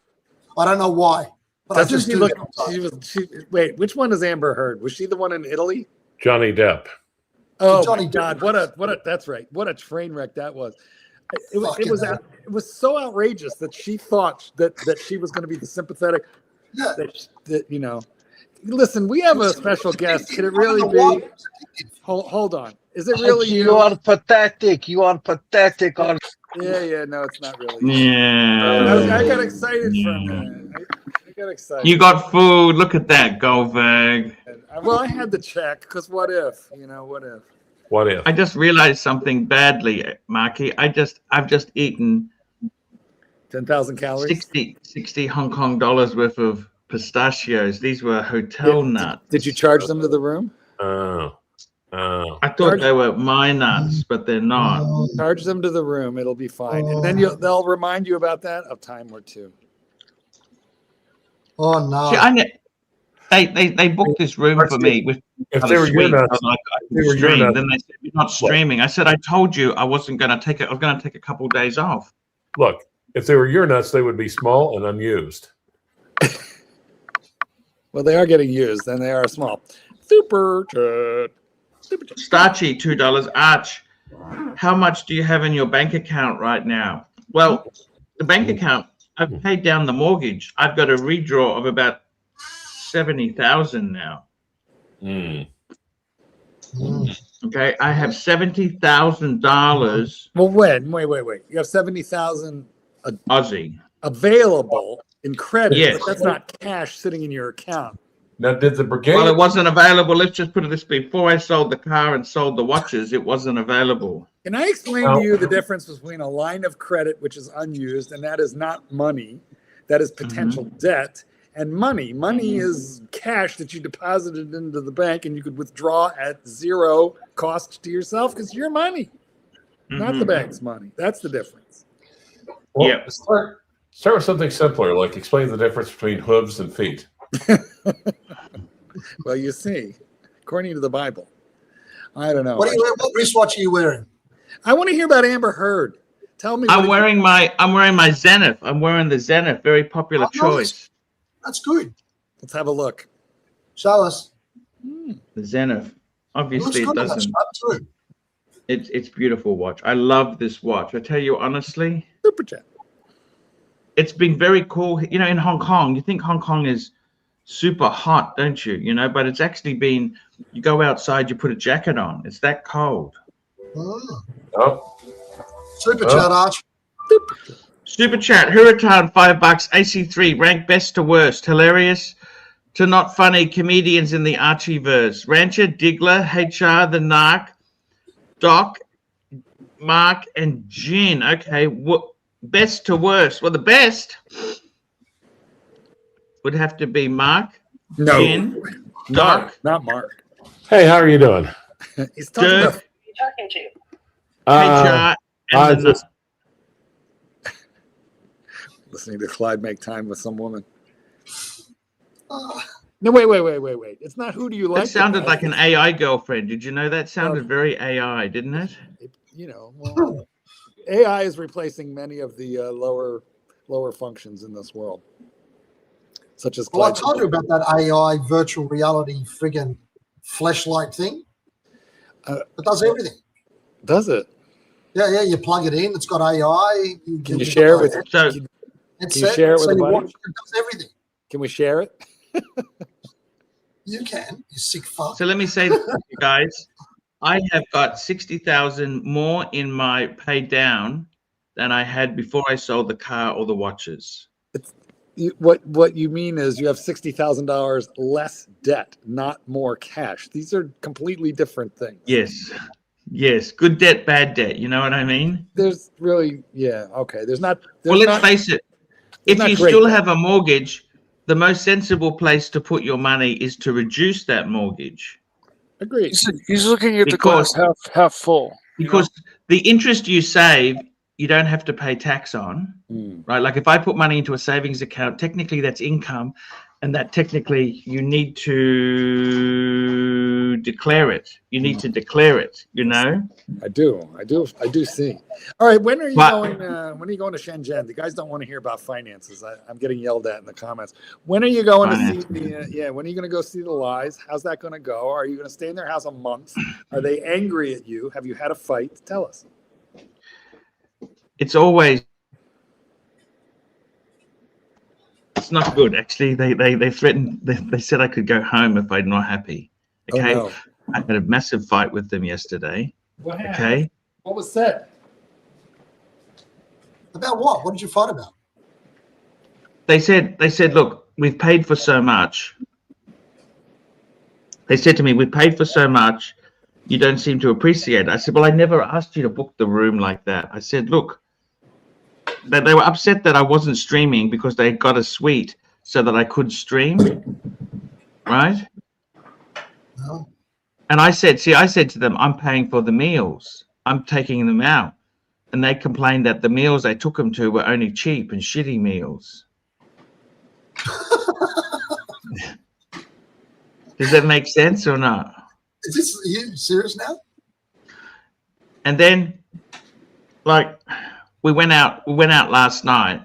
I don't know why, but I Doesn't just she do. look? sometimes. Wait, which one is Amber Heard? Was she the one in Italy? Johnny Depp. Oh Johnny my God! What a that's right. What a train wreck that was. It Fucking hell. was so outrageous that she thought that she was going to be the sympathetic. Yeah. That you know. Listen, we have a special guest. Can it really be? Hold on. Is it really Archie, you? you are pathetic. You are pathetic. Archie. Yeah. No, it's not really. Yeah. I got excited for a minute. I got excited. You got food. Look at that, Goldberg. Well, I had to check because what if? You know, what if? What if? I just realized something badly, Marky. I've just eaten 10,000 calories. 60 Hong Kong dollars worth of pistachios. These were hotel nuts. Did you charge them to the room? Oh. I thought they were my nuts, but they're not. Charge them to the room. It'll be fine. And then they'll remind you about that a time or two. Oh no! See, they booked this room for me with If they were your suite. I nuts, was like, I can stream. Then they said, you're not streaming. I said, I told you I wasn't going to take it. I was going to take a couple of days off. look, if they were your nuts, they would be small and unused. Well, they are getting used and they are small. Super chat. Starchy, $2. Arch, how much do you have in your bank account right now? Well, the bank account, I've paid down the mortgage. I've got a redraw of about 70,000 now. Mm. Okay, I have $70,000 Well, wait. You have 70,000 Aussie. available in credit. Yes. But that's not cash sitting in your account. Now, did the brigade? Well, it wasn't available. Let's just put it this: before I sold the car and sold the watches, it wasn't available. Can I explain to you the difference between a line of credit, which is unused, and that is not money, that is potential debt, and money? Money is cash that you deposited into the bank and you could withdraw at zero cost to yourself because it's your money, not the bank's money. That's the difference. Well, Yeah. Start with something simpler, like explain the difference between hooves and feet. Well, you see, according to the Bible, I don't know. What wristwatch are you wearing? I want to hear about Amber Heard. Tell me. I'm wearing my Zenith. I'm wearing the Zenith. Very popular choice. That's good. Let's have a look. Show us. The Zenith. Obviously, it Looks good on that doesn't. strap too. It's beautiful watch. I love this watch. I tell you honestly, Super chat. it's been very cool. You know, in Hong Kong, you think Hong Kong is super hot, don't you? You know, but it's actually been. You go outside, you put a jacket on. It's that cold. Oh, Super chat, Arch. Super chat. Hurricane, $5. AC3 ranked best to worst. Hilarious to not funny comedians in the Archieverse. Rancher, Diggler, HR, the Narc, Doc, Mark, and Jin. Okay, best to worst. Well, the best would have to be Mark, No, Jin, Doc, not Mark. hey, how are you doing? He's talking Dirk, about. Talking to. HR, and the just- Listening to Clyde make time with some woman. No, wait. It's not who do you like. That sounded the like an best. AI girlfriend. Did you know that sounded very AI, didn't it? You know, well, AI is replacing many of the lower functions in this world, such as. Well, I Clyde. told you about that AI virtual reality friggin' fleshlight thing. It does everything. Does it? Yeah. You plug it in. It's got AI. Can you share it with? So Can you share it with a buddy? It does everything. Can we share it? You can. You sick fuck. So let me say this to you guys. I have got 60,000 more in my pay down than I had before I sold the car or the watches. What you mean is you have $60,000 less debt, not more cash. These are completely different things. Yes. Good debt, bad debt. You know what I mean? There's really, yeah, okay. There's not. Well, let's face it. If you still have a mortgage, the most sensible place to put your money is to reduce that mortgage. Agreed. He's looking at the glass half full. Because the interest you save, you don't have to pay tax on, right? Like if I put money into a savings account, technically that's income, and that technically you need to declare it. You need to declare it, you know? I do see. All right, when are you going to Shenzhen? The guys don't want to hear about finances. I'm getting yelled at in the comments. When are you going to see when are you going to go see the Lies? How's that going to go? Are you going to stay in their house a month? Are they angry at you? Have you had a fight? Tell us. It's always, it's not good. Actually, they threatened, they said I could go home if I'm not happy. Okay. Oh, no. I had a massive fight with them yesterday. What happened? Okay. What was said? About what? What did you fight about? They said, look, we've paid for so much. They said to me, we've paid for so much. You don't seem to appreciate it. I said, well, I never asked you to book the room like that. I said, look, they were upset that I wasn't streaming because they got a suite so that I could stream, right? No. And I said to them, I'm paying for the meals. I'm taking them out. And they complained that the meals I took them to were only cheap and shitty meals. Does that make sense or not? Are you serious now? And then, like, we went out last night.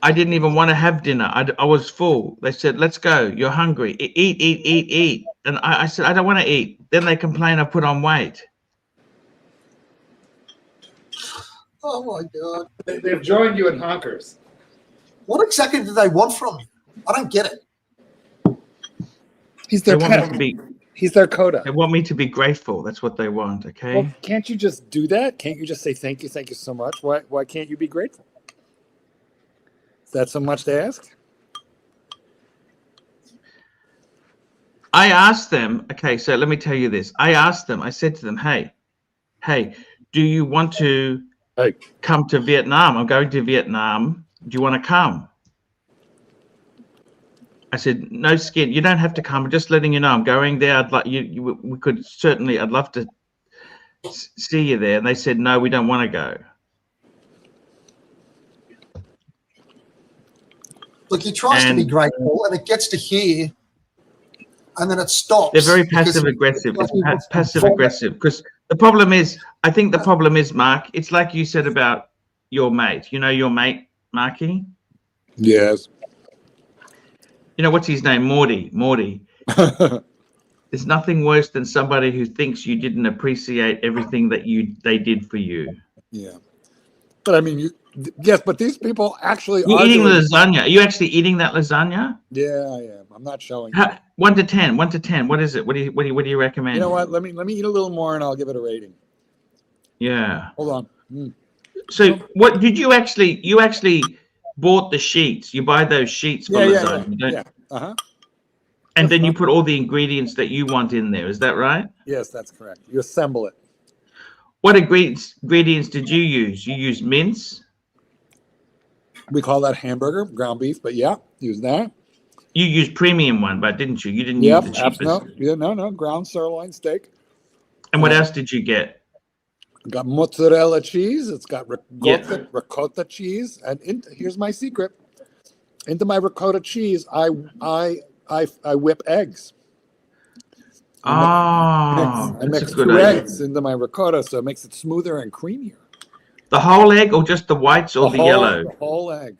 I didn't even want to have dinner. I was full. They said, let's go. You're hungry. Eat. And I said, I don't want to eat. Then they complain I put on weight. Oh, my God. They've joined you in honkers. What exactly do they want from you? I don't get it. He's their pet. He's their coda. They want me to be grateful. That's what they want, okay? Well, can't you just do that? Can't you just say thank you so much? Why can't you be grateful? Is that so much to ask? I asked them, okay, so let me tell you this. I said to them, hey, do you want to come to Vietnam? I'm going to Vietnam. Do you want to come? I said, no skin. You don't have to come. I'm just letting you know I'm going there. I'd like we could certainly. I'd love to see you there. And they said, no, we don't want to go. Look, he tries to be grateful, and it gets to here, and then it stops. They're very passive aggressive. It's passive aggressive because the problem is, I think the problem is, Mark. It's like you said about your mate. You know your mate, Marky? Yes. You know, what's his name? Morty. There's nothing worse than somebody who thinks you didn't appreciate everything that they did for you. Yeah. But I mean, yes, but these people actually You're eating lasagna. Are you actually eating that lasagna? Yeah, I am. I'm not showing you. 1 to 10. 1 to 10. What is it? What do you recommend? You know what? Let me eat a little more and I'll give it a rating. Yeah. Hold on. So what did you actually bought the sheets? You buy those sheets for lasagna, yeah. Uh-huh. And then you put all the ingredients that you want in there. Is that right? Yes, that's correct. You assemble it. What ingredients did you use? You used mince? We call that hamburger, ground beef, but yeah, use that. You used premium one, but didn't you? You didn't use the cheapest. No, ground sirloin steak. And what else did you get? Got mozzarella cheese. It's got ricotta cheese. And here's my secret. Into my ricotta cheese, I whip eggs. I mix 2 eggs into my ricotta, so it makes it smoother and creamier. The whole egg, or just the whites, or the yellow? The whole egg.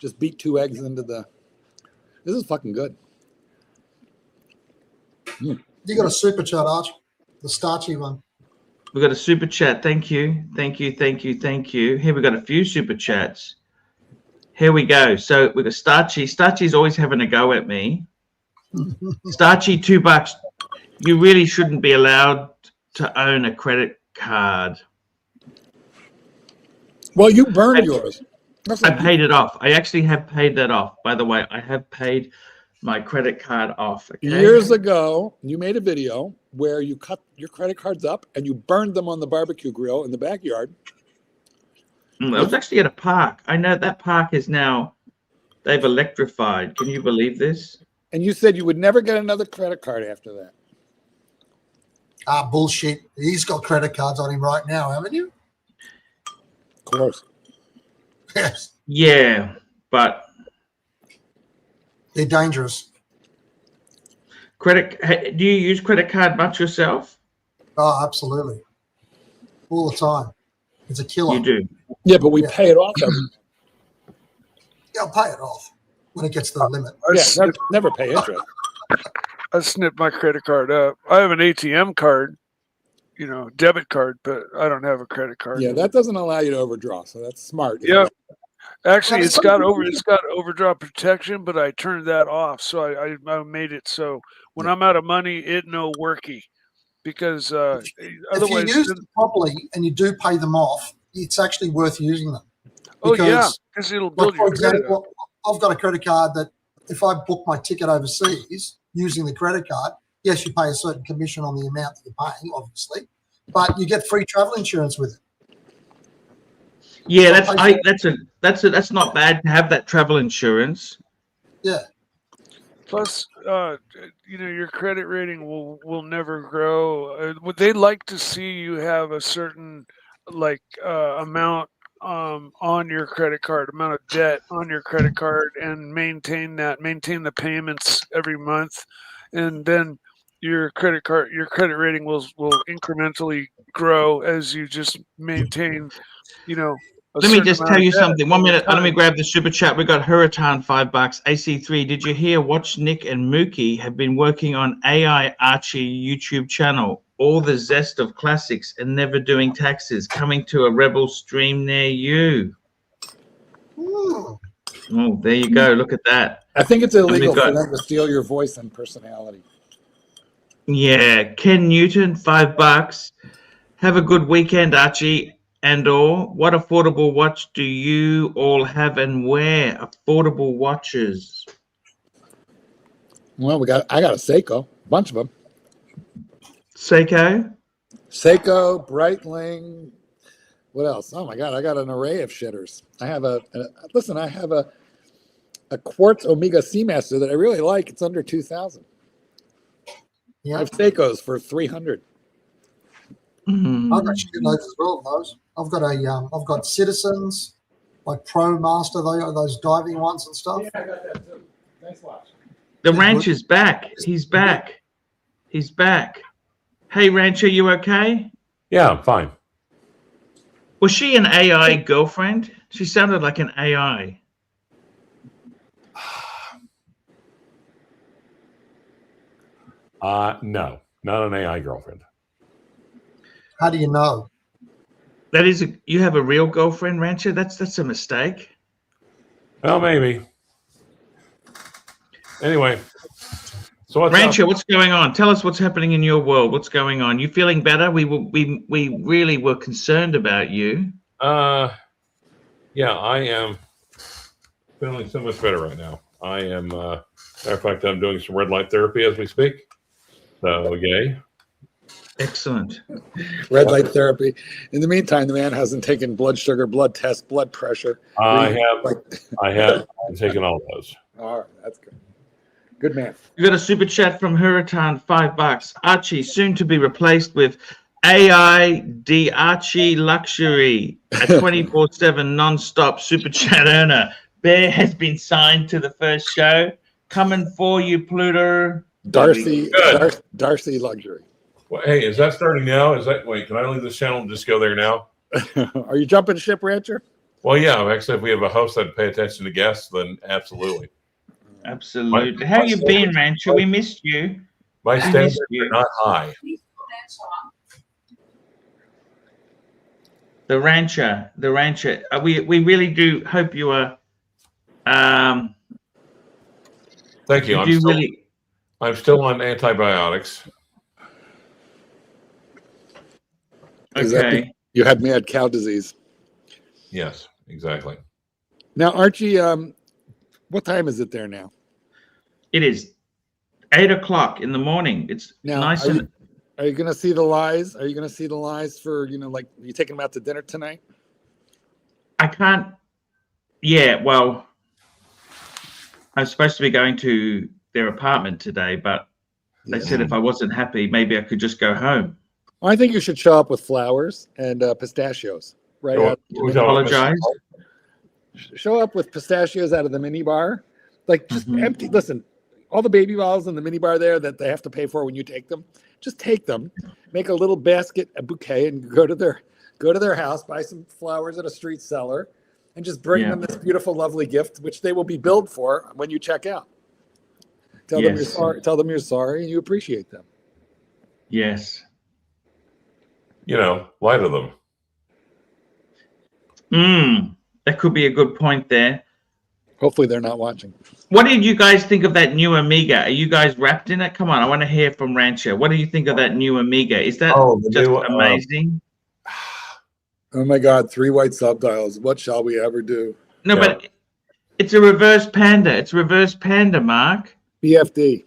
Just beat 2 eggs into the. This is fucking good. You got a super chat, Arch, the starchy one. We got a super chat. Thank you. Here we got a few super chats. Here we go. So we got Starchy. Starchy's always having a go at me. Starchy, $2. You really shouldn't be allowed to own a credit card. Well, you burned yours. That's I like paid it off. I actually have paid that off. By the way, I have paid my credit card off. Okay? years ago, you made a video where you cut your credit cards up and you burned them on the barbecue grill in the backyard. It was actually at a park. I know that park is now, they've electrified. Can you believe this? And you said you would never get another credit card after that. Ah, bullshit. He's got credit cards on him right now, haven't you? Of course. Yes. Yeah, but They're dangerous. do you use credit card much yourself? Oh, absolutely. All the time. It's a killer. You do. Yeah, but we pay it off every Yeah, I'll pay it off when it gets to the limit. Yeah, never pay interest. I snipped my credit card up. I have an ATM card, debit card, but I don't have a credit card. Yeah, that doesn't allow you to overdraw, so that's smart. Yeah. Actually, it's got overdraft protection, but I turned that off. So I made it so when I'm out of money, it no worky, because If otherwise, you use them properly and you do pay them off, it's actually worth using them. because it'll build For your credit up. example, I've got a credit card that if I book my ticket overseas using the credit card, yes, you pay a certain commission on the amount that you're paying, obviously, but you get free travel insurance with it. Yeah, that's not bad to have that travel insurance. Yeah. Plus, your credit rating will never grow. Would they like to see you have a certain amount on your credit card, amount of debt on your credit card, and maintain the payments every month, and then your credit rating will incrementally grow as you just maintain, Let me just tell you something. 1 minute. Let me grab the super chat. We got Hurritan, $5. AC3, did you hear? Watch Nick and Mookie have been working on AI Archie YouTube channel. All the zest of classics and never doing taxes coming to a Rebel stream near you. Ooh. Oh, there you go. Look at that. I think it's illegal for them to steal your voice and personality. Yeah, Ken Newton, $5. Have a good weekend, Archie. And all, what affordable watch do you all have and where? Affordable watches. Well, I got a Seiko, a bunch of them. Seiko? Seiko, Breitling. What else? Oh my God, I got an array of shitters. I have I have a quartz Omega Seamaster that I really like. It's under 2,000. Yeah. I have Seikos for 300. Mm-hmm. I've got shitloads as well of those. I've got Citizens, like Pro Master, those diving ones and stuff. Yeah, I got that too. Nice watch. The rancher's back. He's back. He's back. Hey, Rancher, you okay? Yeah, I'm fine. Was she an AI girlfriend? She sounded like an AI. No, not an AI girlfriend. How do you know? That is, you have a real girlfriend, Rancher? That's a mistake. Well, maybe. Anyway, so what's Rancher, up? what's going on? Tell us what's happening in your world. What's going on? You feeling better? We really were concerned about you. Yeah, I am feeling so much better right now. I am, matter of fact, I'm doing some red light therapy as we speak. So, yay. Excellent. Red light therapy. In the meantime, the man hasn't taken blood sugar, blood test, blood pressure. I have taken all those. All right, that's good. Good man. You got a super chat from Hurritan, $5. Archie, soon to be replaced with AID Archie Luxury, a 24/7 non-stop super chat earner. Bear has been signed to the first show. Coming for you, Pluto. Darcy Luxury. Well, hey, is that starting now? Wait, can I leave this channel and just go there now? Are you jumping ship, Rancher? Well, yeah, actually, if we have a host that pay attention to guests, then absolutely. Absolutely. How you been, Rancher? We missed you. My standards are not high. The Rancher. We really do hope you are. Thank you. I'm still on antibiotics. Okay. You had mad cow disease. Yes, exactly. Now, Archie, what time is it there now? It is 8 o'clock in the morning. It's Now, nice are and. you going to see the lies? Are you going to see the lies for, like, are you taking them out to dinner tonight? I can't. Yeah, well, I'm supposed to be going to their apartment today, but they said if I wasn't happy, maybe I could just go home. Well, I think you should show up with flowers and pistachios. Right. Apologize. Show up with pistachios out of the mini bar. Like, just empty. Listen, all the baby bottles in the mini bar there that they have to pay for when you take them, just take them, make a little basket, a bouquet, and go to their house, buy some flowers at a street seller, and just bring them this beautiful, lovely gift, which they will be billed for when you check out. Tell them you're sorry. Tell them you're sorry and you appreciate them. Yes. Lie to them. That could be a good point there. Hopefully they're not watching. What did you guys think of that new Amiga? Are you guys wrapped in it? Come on, I want to hear from Rancher. What do you think of that new Amiga? Is that just amazing? Oh my God, 3 white subtitles. What shall we ever do? No, but it's a reverse Panda. It's reverse Panda, Mark. BFD.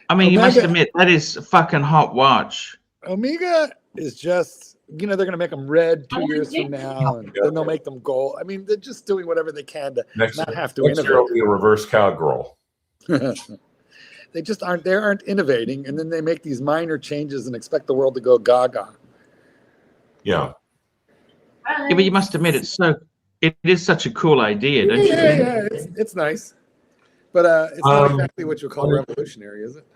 I mean, you must admit, that is a fucking hot watch. Amiga is just, they're going to make them red 2 years from now, and then they'll make them gold. I mean, they're just doing whatever they can to not have to innovate. Next year will be a reverse cowgirl. They just aren't innovating, and then they make these minor changes and expect the world to go gaga. Yeah. Yeah, but you must admit, it is such a cool idea, don't you think? Yeah, it's nice. But it's not exactly what you call revolutionary, is it?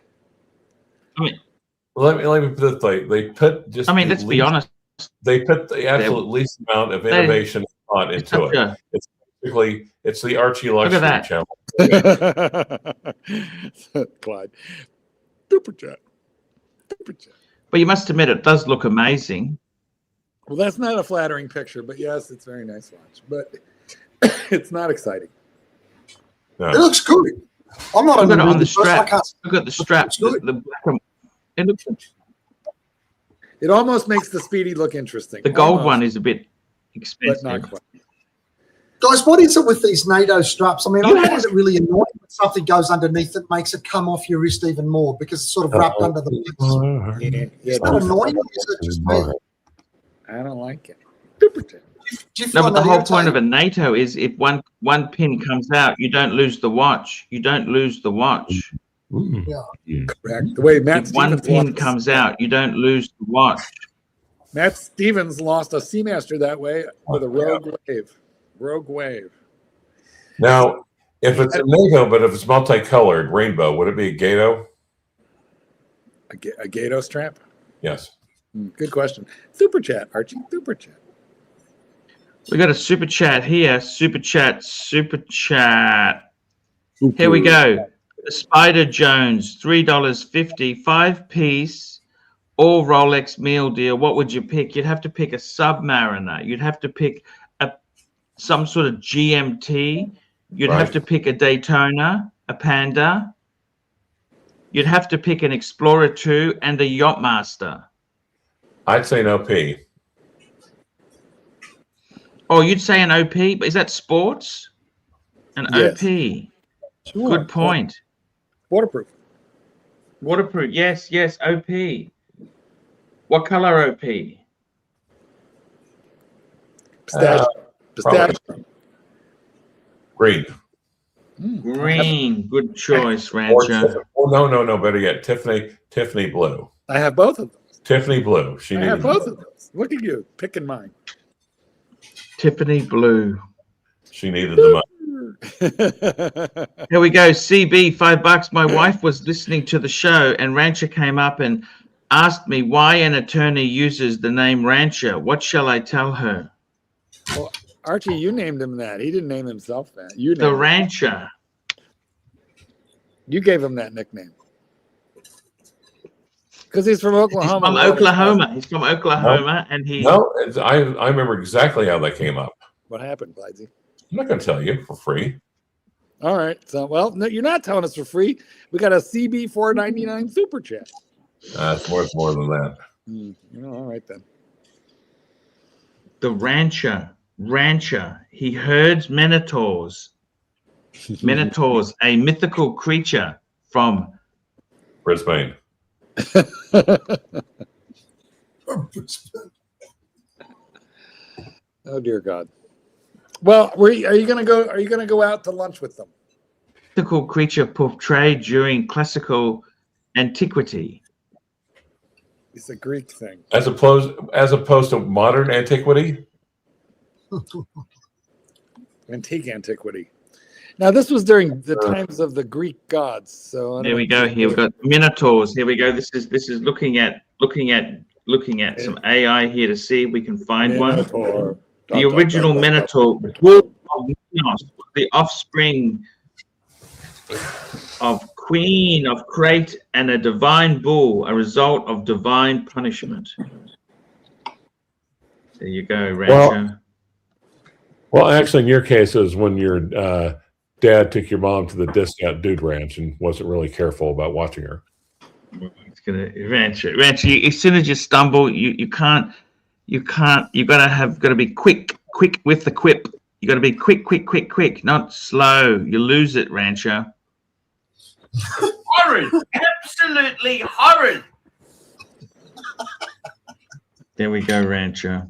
I mean, let me put it this way. They put just. I mean, let's be honest. They put the absolute least amount of innovation thought into it. It's basically the Archie LUXURIA channel. Clyde. Super chat. But you must admit, it does look amazing. Well, that's not a flattering picture, but yes, it's a very nice watch. But it's not exciting. No. It looks good. I'm not on the strap. Look at the strap. It almost makes the Speedy look interesting. The gold one is a bit expensive. But not quite. Guys, what is it with these NATO straps? I mean, I find it really annoying when something goes underneath that makes it come off your wrist even more because it's sort of wrapped under the wrist. Is that annoying? Or is it just me? I don't like it. No, but the whole point of a NATO is if one pin comes out, you don't lose the watch. You don't lose the watch. Yeah. Correct. The way Matt if one pin comes out, you don't lose the watch. Matt Stevens lost a Seamaster that way with a Rogue Wave. Now, if it's a NATO, but if it's multicolored, rainbow, would it be a Gato? A Gato strap? Yes. Good question. Super chat, Archie. Super chat. We got a super chat here. Super chat. Here we go. Spider Jones, $3.50, 5-piece, all Rolex meal deal. What would you pick? You'd have to pick a Submariner. You'd have to pick some sort of GMT. You'd have to pick a Daytona, a Panda. You'd have to pick an Explorer 2 and a Yachtmaster. I'd say an OP. Oh, you'd say an OP, but is that sports? An OP. Sure. Good point. Waterproof. Yes, OP. What color OP? Pistachio. Green. Green. Good choice, Rancher. Oh, no. Better yet, Tiffany blue. I have both of those. Tiffany blue. I have both of those. Look at you picking mine. Tiffany blue. She needed the money. Here we go. CB, $5. My wife was listening to the show and Rancher came up and asked me why an attorney uses the name Rancher. What shall I tell her? Well, Archie, you named him that. He didn't name himself that. You named the Rancher. You gave him that nickname. Because he's from Oklahoma. He's from Oklahoma, and he. No, I remember exactly how that came up. What happened, Clydesy? I'm not going to tell you for free. All right. So, well, no, you're not telling us for free. We got a CB $4.99 super chat. It's worth more than that. All right then. The Rancher. rancher. He herds minotaurs. Minotaurs, a mythical creature from Brisbane. Oh dear God. Well, are you going to go? Are you going to go out to lunch with them? Mythical creature portrayed during classical antiquity. It's a Greek thing. As opposed to modern antiquity? Antique antiquity. Now, this was during the times of the Greek gods. So there we go. Here we've got minotaurs. Here we go. This is looking at some AI here to see if we can find Minotaur. one. The original Minotaur, bull of Minos, the offspring of Queen of Crete and a divine bull, a result of divine punishment. There you go, Rancho. Well, actually, in your case, it was when your dad took your mom to the discount dude ranch and wasn't really careful about watching her. It's gonna Rancho. As soon as you stumble, you can't. You gotta be quick with the quip. You gotta be quick, not slow. You lose it, Rancho. Horrid, absolutely horrid. There we go, Rancho.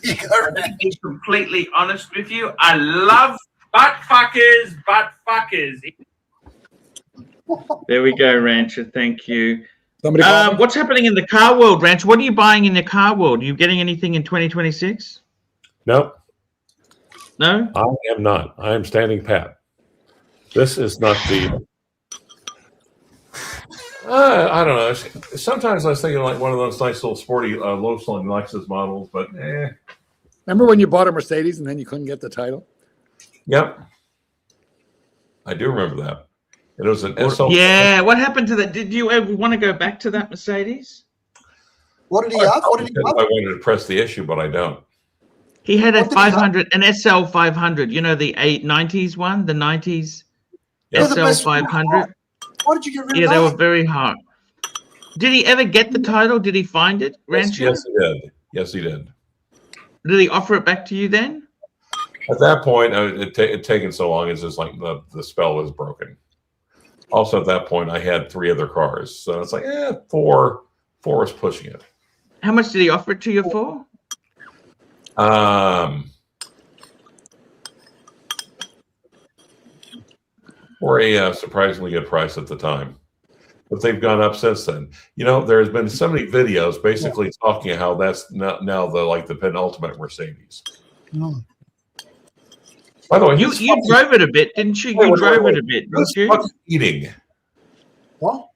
To be completely honest with you, I love butt fuckers. There we go, Rancho. Thank you. What's happening in the car world, Rancho? What are you buying in the car world? Are you getting anything in 2026? Nope. No? I am not. I am standing pat. This is not the... I don't know. Sometimes I was thinking like one of those nice little sporty low-slung Lexus models, but Remember when you bought a Mercedes and then you couldn't get the title? Yep. I do remember that. It was an SL. Yeah, what happened to that? Did you ever want to go back to that Mercedes? What did he have? What did he have? I wanted to press the issue, but I don't. He had a 500, an SL 500. You know the 90s one, the 90s SL 500. Why did you get rid of that? Yeah, they were very hard. Did he ever get the title? Did he find it, Rancho? Yes, he did. Yes, he did. Did he offer it back to you then? At that point, it had taken so long. It's just like the spell was broken. Also, at that point, I had 3 other cars, so it's like, 4 was pushing it. How much did he offer it to you for? For a surprisingly good price at the time, but they've gone up since then. You know, there's been so many videos basically talking how that's now the penultimate Mercedes. Mm. By the way, you drove it a bit, didn't you? You drove it a bit, didn't you? Eating. What?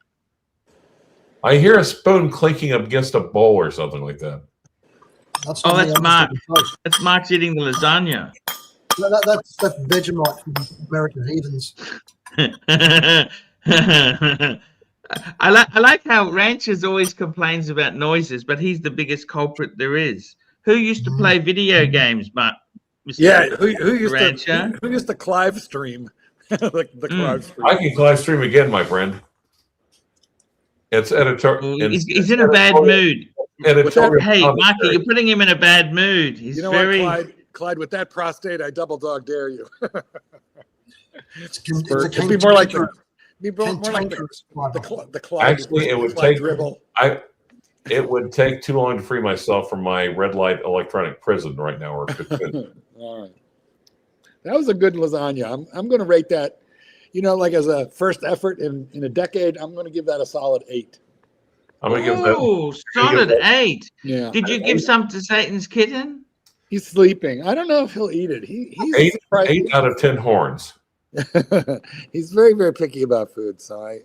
I hear a spoon clinking against a bowl or something like that. That's Mark. That's Mark's eating the lasagna. That's Vegemite from American Heathens. I like how Ranchers always complains about noises, but he's the biggest culprit there is. Who used to play video games, Mark? Yeah, who used to Clive stream? the Clive stream. I can Clive stream again, my friend. It's editorial. He's in a bad mood. Editorial. Hey, Marky, you're putting him in a bad mood. He's very. What, Clyde, with that prostate, I double dog dare you. It's be more like the Clyde. Actually, it would take dribble. It would take too long to free myself from my red light electronic prison right now. All right, that was a good lasagna. I'm going to rate that. You know, like as a first effort in a decade, I'm going to give that a solid 8. I'm going to give that solid 8. Yeah. Did you give some to Satan's kitten? He's sleeping. I don't know if he'll eat it. He's 8 out of 10 horns. He's very, very picky about food. So I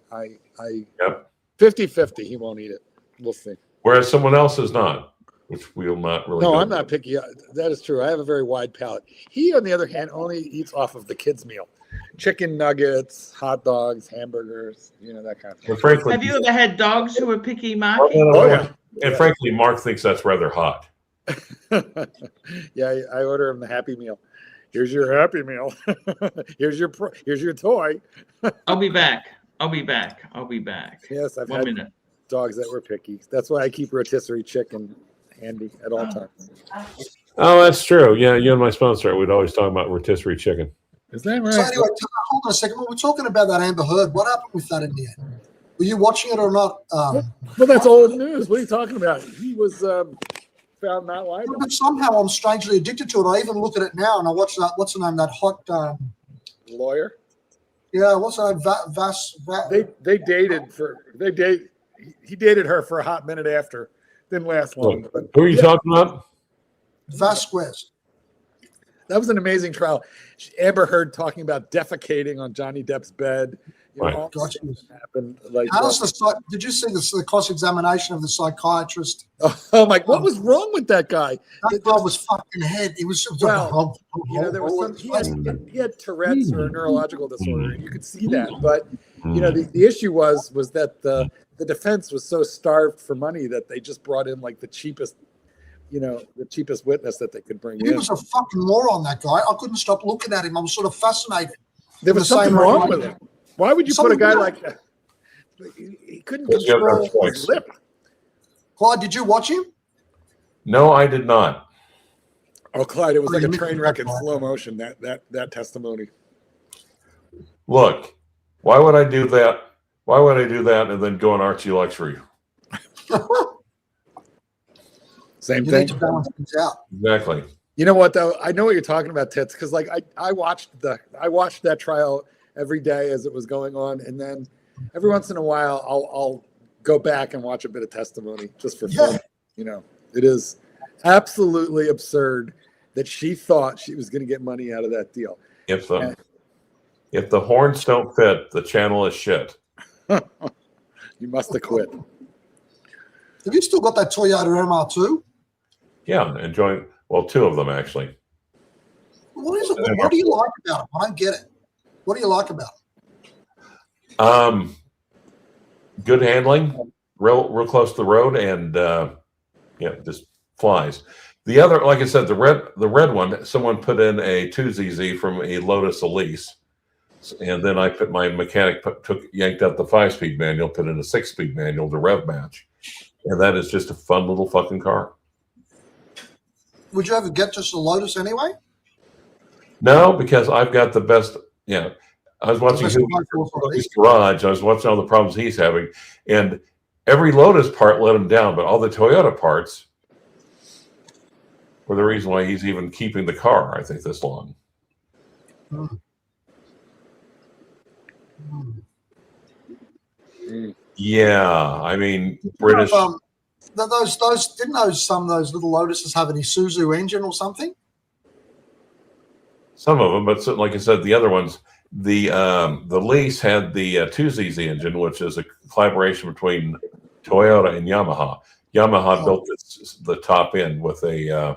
50-50. He won't eat it. We'll see. Whereas someone else is not, which we'll not really. No, I'm not picky. That is true. I have a very wide palate. He, on the other hand, only eats off of the kids' meal. Chicken nuggets, hot dogs, hamburgers, that kind of thing. Frankly, have you ever had dogs who are picky, Mark? Oh, yeah. And frankly, Mark thinks that's rather hot. Yeah, I order him the Happy Meal. Here's your Happy Meal. here's your toy. I'll be back. Yes, I've One had minute. Dogs that were picky. That's why I keep rotisserie chicken handy at all times. Oh, that's true. Yeah, you and my sponsor, we'd always talk about rotisserie chicken. Is that right? So anyway, hold on a second. We're talking about that Amber Heard. What happened with that in the end? Were you watching it or not? Well, that's old news. What are you talking about? He was found not liable. But somehow I'm strangely addicted to it. I even look at it now and I watch that. What's the name? That hot Lawyer. Yeah, what's her name? They dated for he dated her for a hot minute after. Didn't last long. Look, who are you talking about? Vasquez. That was an amazing trial. Amber Heard talking about defecating on Johnny Depp's bed. You know, all Gotcha. this happened. Like, Did you see the cross-examination of the psychiatrist? oh my! What was wrong with that guy? That guy was fucking head. He was well, you know, there was he had Tourette's or a neurological disorder, and you could see that. But you know, the issue was that the defense was so starved for money that they just brought in like the cheapest witness that they could bring in. He was a fucking moron, that guy. I couldn't stop looking at him. I was sort of fascinated. There was something wrong with him. Why would you put a guy like that? He couldn't control his lip. Clyde, did you watch him? No, I did not. Oh, Clyde, it was like a train wreck in slow motion, that testimony. Look, why would I do that? Why would I do that and then go on Archie Luxury? Same You thing. need to balance things out. Exactly. You know what though? I know what you're talking about, Tits, because like I watched that trial every day as it was going on, and then every once in a while I'll go back and watch a bit of testimony just for fun. You know, it is absolutely absurd that she thought she was going to get money out of that deal. If the horns don't fit, the channel is shit. You must have quit. Have you still got that Toyota MR2? Yeah, enjoying. Well, two of them actually. What is it? What do you like about it? I don't get it. What do you like about it? Good handling, real close to the road, and just flies. The other, like I said, the red one, someone put in a 2ZZ from a Lotus Elise, and then my mechanic yanked out the 5-speed manual, put in a 6-speed manual to rev match, and that is just a fun little fucking car. Would you ever get just a Lotus anyway? No, because I've got the best. Yeah, I was watching his garage. I was watching all the problems he's having, and every Lotus part let him down, but all the Toyota parts were the reason why he's even keeping the car, I think, this long. Yeah, I mean, British. Some of those little Lotuses have an Isuzu engine or something? Some of them, but like I said, the other ones, the lease had the 2ZZ engine, which is a collaboration between Toyota and Yamaha. Yamaha built the top end with a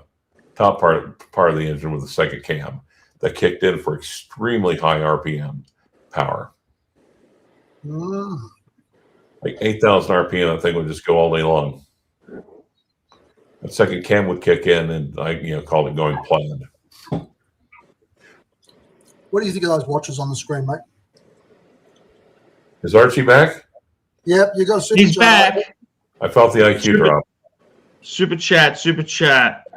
top part of the engine with a second cam that kicked in for extremely high RPM power. Like 8,000 RPM, that thing would just go all day long. That second cam would kick in, and I called it going planned. What do you think of those watches on the screen, mate? Is Archie back? Yep, you got a super He's chat. back. I felt the IQ drop. Super chat. Super chat.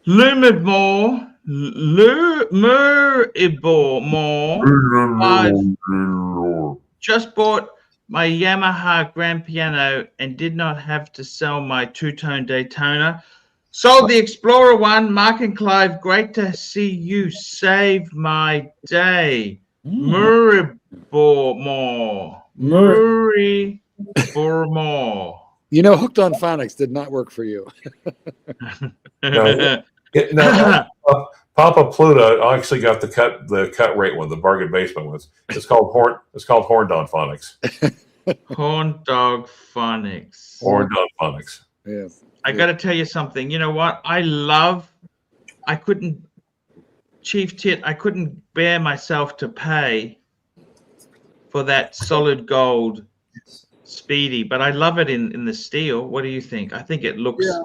Lumidmore. Just bought my Yamaha grand piano and did not have to sell my two-tone Daytona. Sold the Explorer 1. Mark and Clive, great to see you. Save my day. Murray Bormore. You know, Hooked on Phonics did not work for you. No, Papa Pluto actually got the cut rate one, the bargain basement ones. It's called Horn Dog Phonics. Horn Dog Phonics. Horn Dog Phonics. Yes. I got to tell you something. You know what? Chief Tit, I couldn't bear myself to pay for that solid gold Speedy, but I love it in the steel. What do you think? I think it looks. Yeah,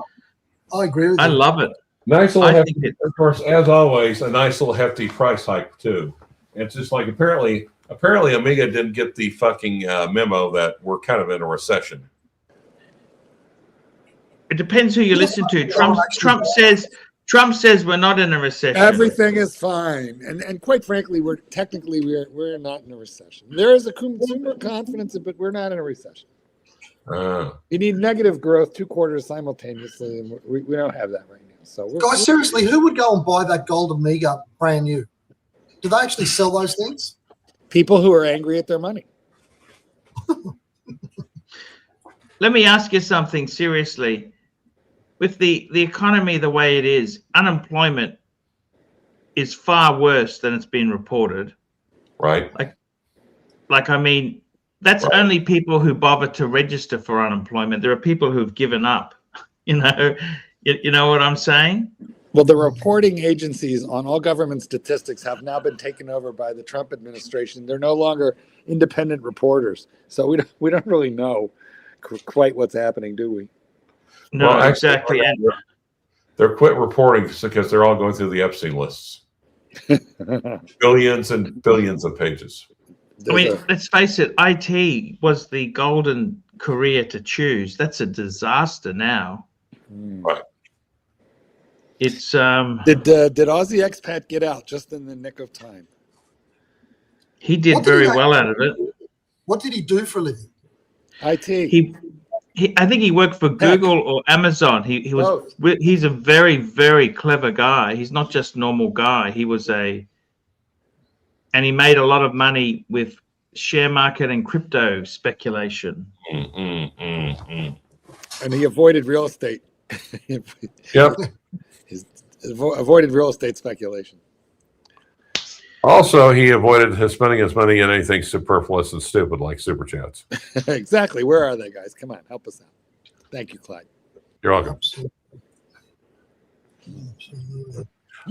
I agree with you. I love it. Nice little hefty, of course, as always, a nice little hefty price hike too. It's just like apparently Amiga didn't get the fucking memo that we're kind of in a recession. It depends who you listen to. Trump says we're not in a recession. Everything is fine, and quite frankly, we're not in a recession. There is a consumer confidence, but we're not in a recession. You need negative growth 2 quarters simultaneously, and we don't have that right now. So, guys, seriously, who would go and buy that gold Amiga brand new? Do they actually sell those things? People who are angry at their money. Let me ask you something seriously. With the economy the way it is, unemployment is far worse than it's been reported. Right. Like I mean, that's only people who bother to register for unemployment. There are people who've given up. You know what I'm saying? Well, the reporting agencies on all government statistics have now been taken over by the Trump administration. They're no longer independent reporters, so we don't really know quite what's happening, do we? No, well, exactly. They're quit reporting because they're all going through the Epstein lists. Billions and billions of pages. I mean, let's face it, IT was the golden career to choose. That's a disaster now. Right. It's did Aussie expat get out just in the nick of time? He did very well out of it. What did he do for a living? IT. I think he worked for Google or Amazon. He's a very, very clever guy. He's not just a normal guy. And he made a lot of money with share market and crypto speculation. And he avoided real estate. Yep. Avoided real estate speculation. Also, he avoided spending his money on anything superfluous and stupid like super chats. Exactly. Where are they, guys? Come on, help us out. Thank you, Clyde. You're welcome.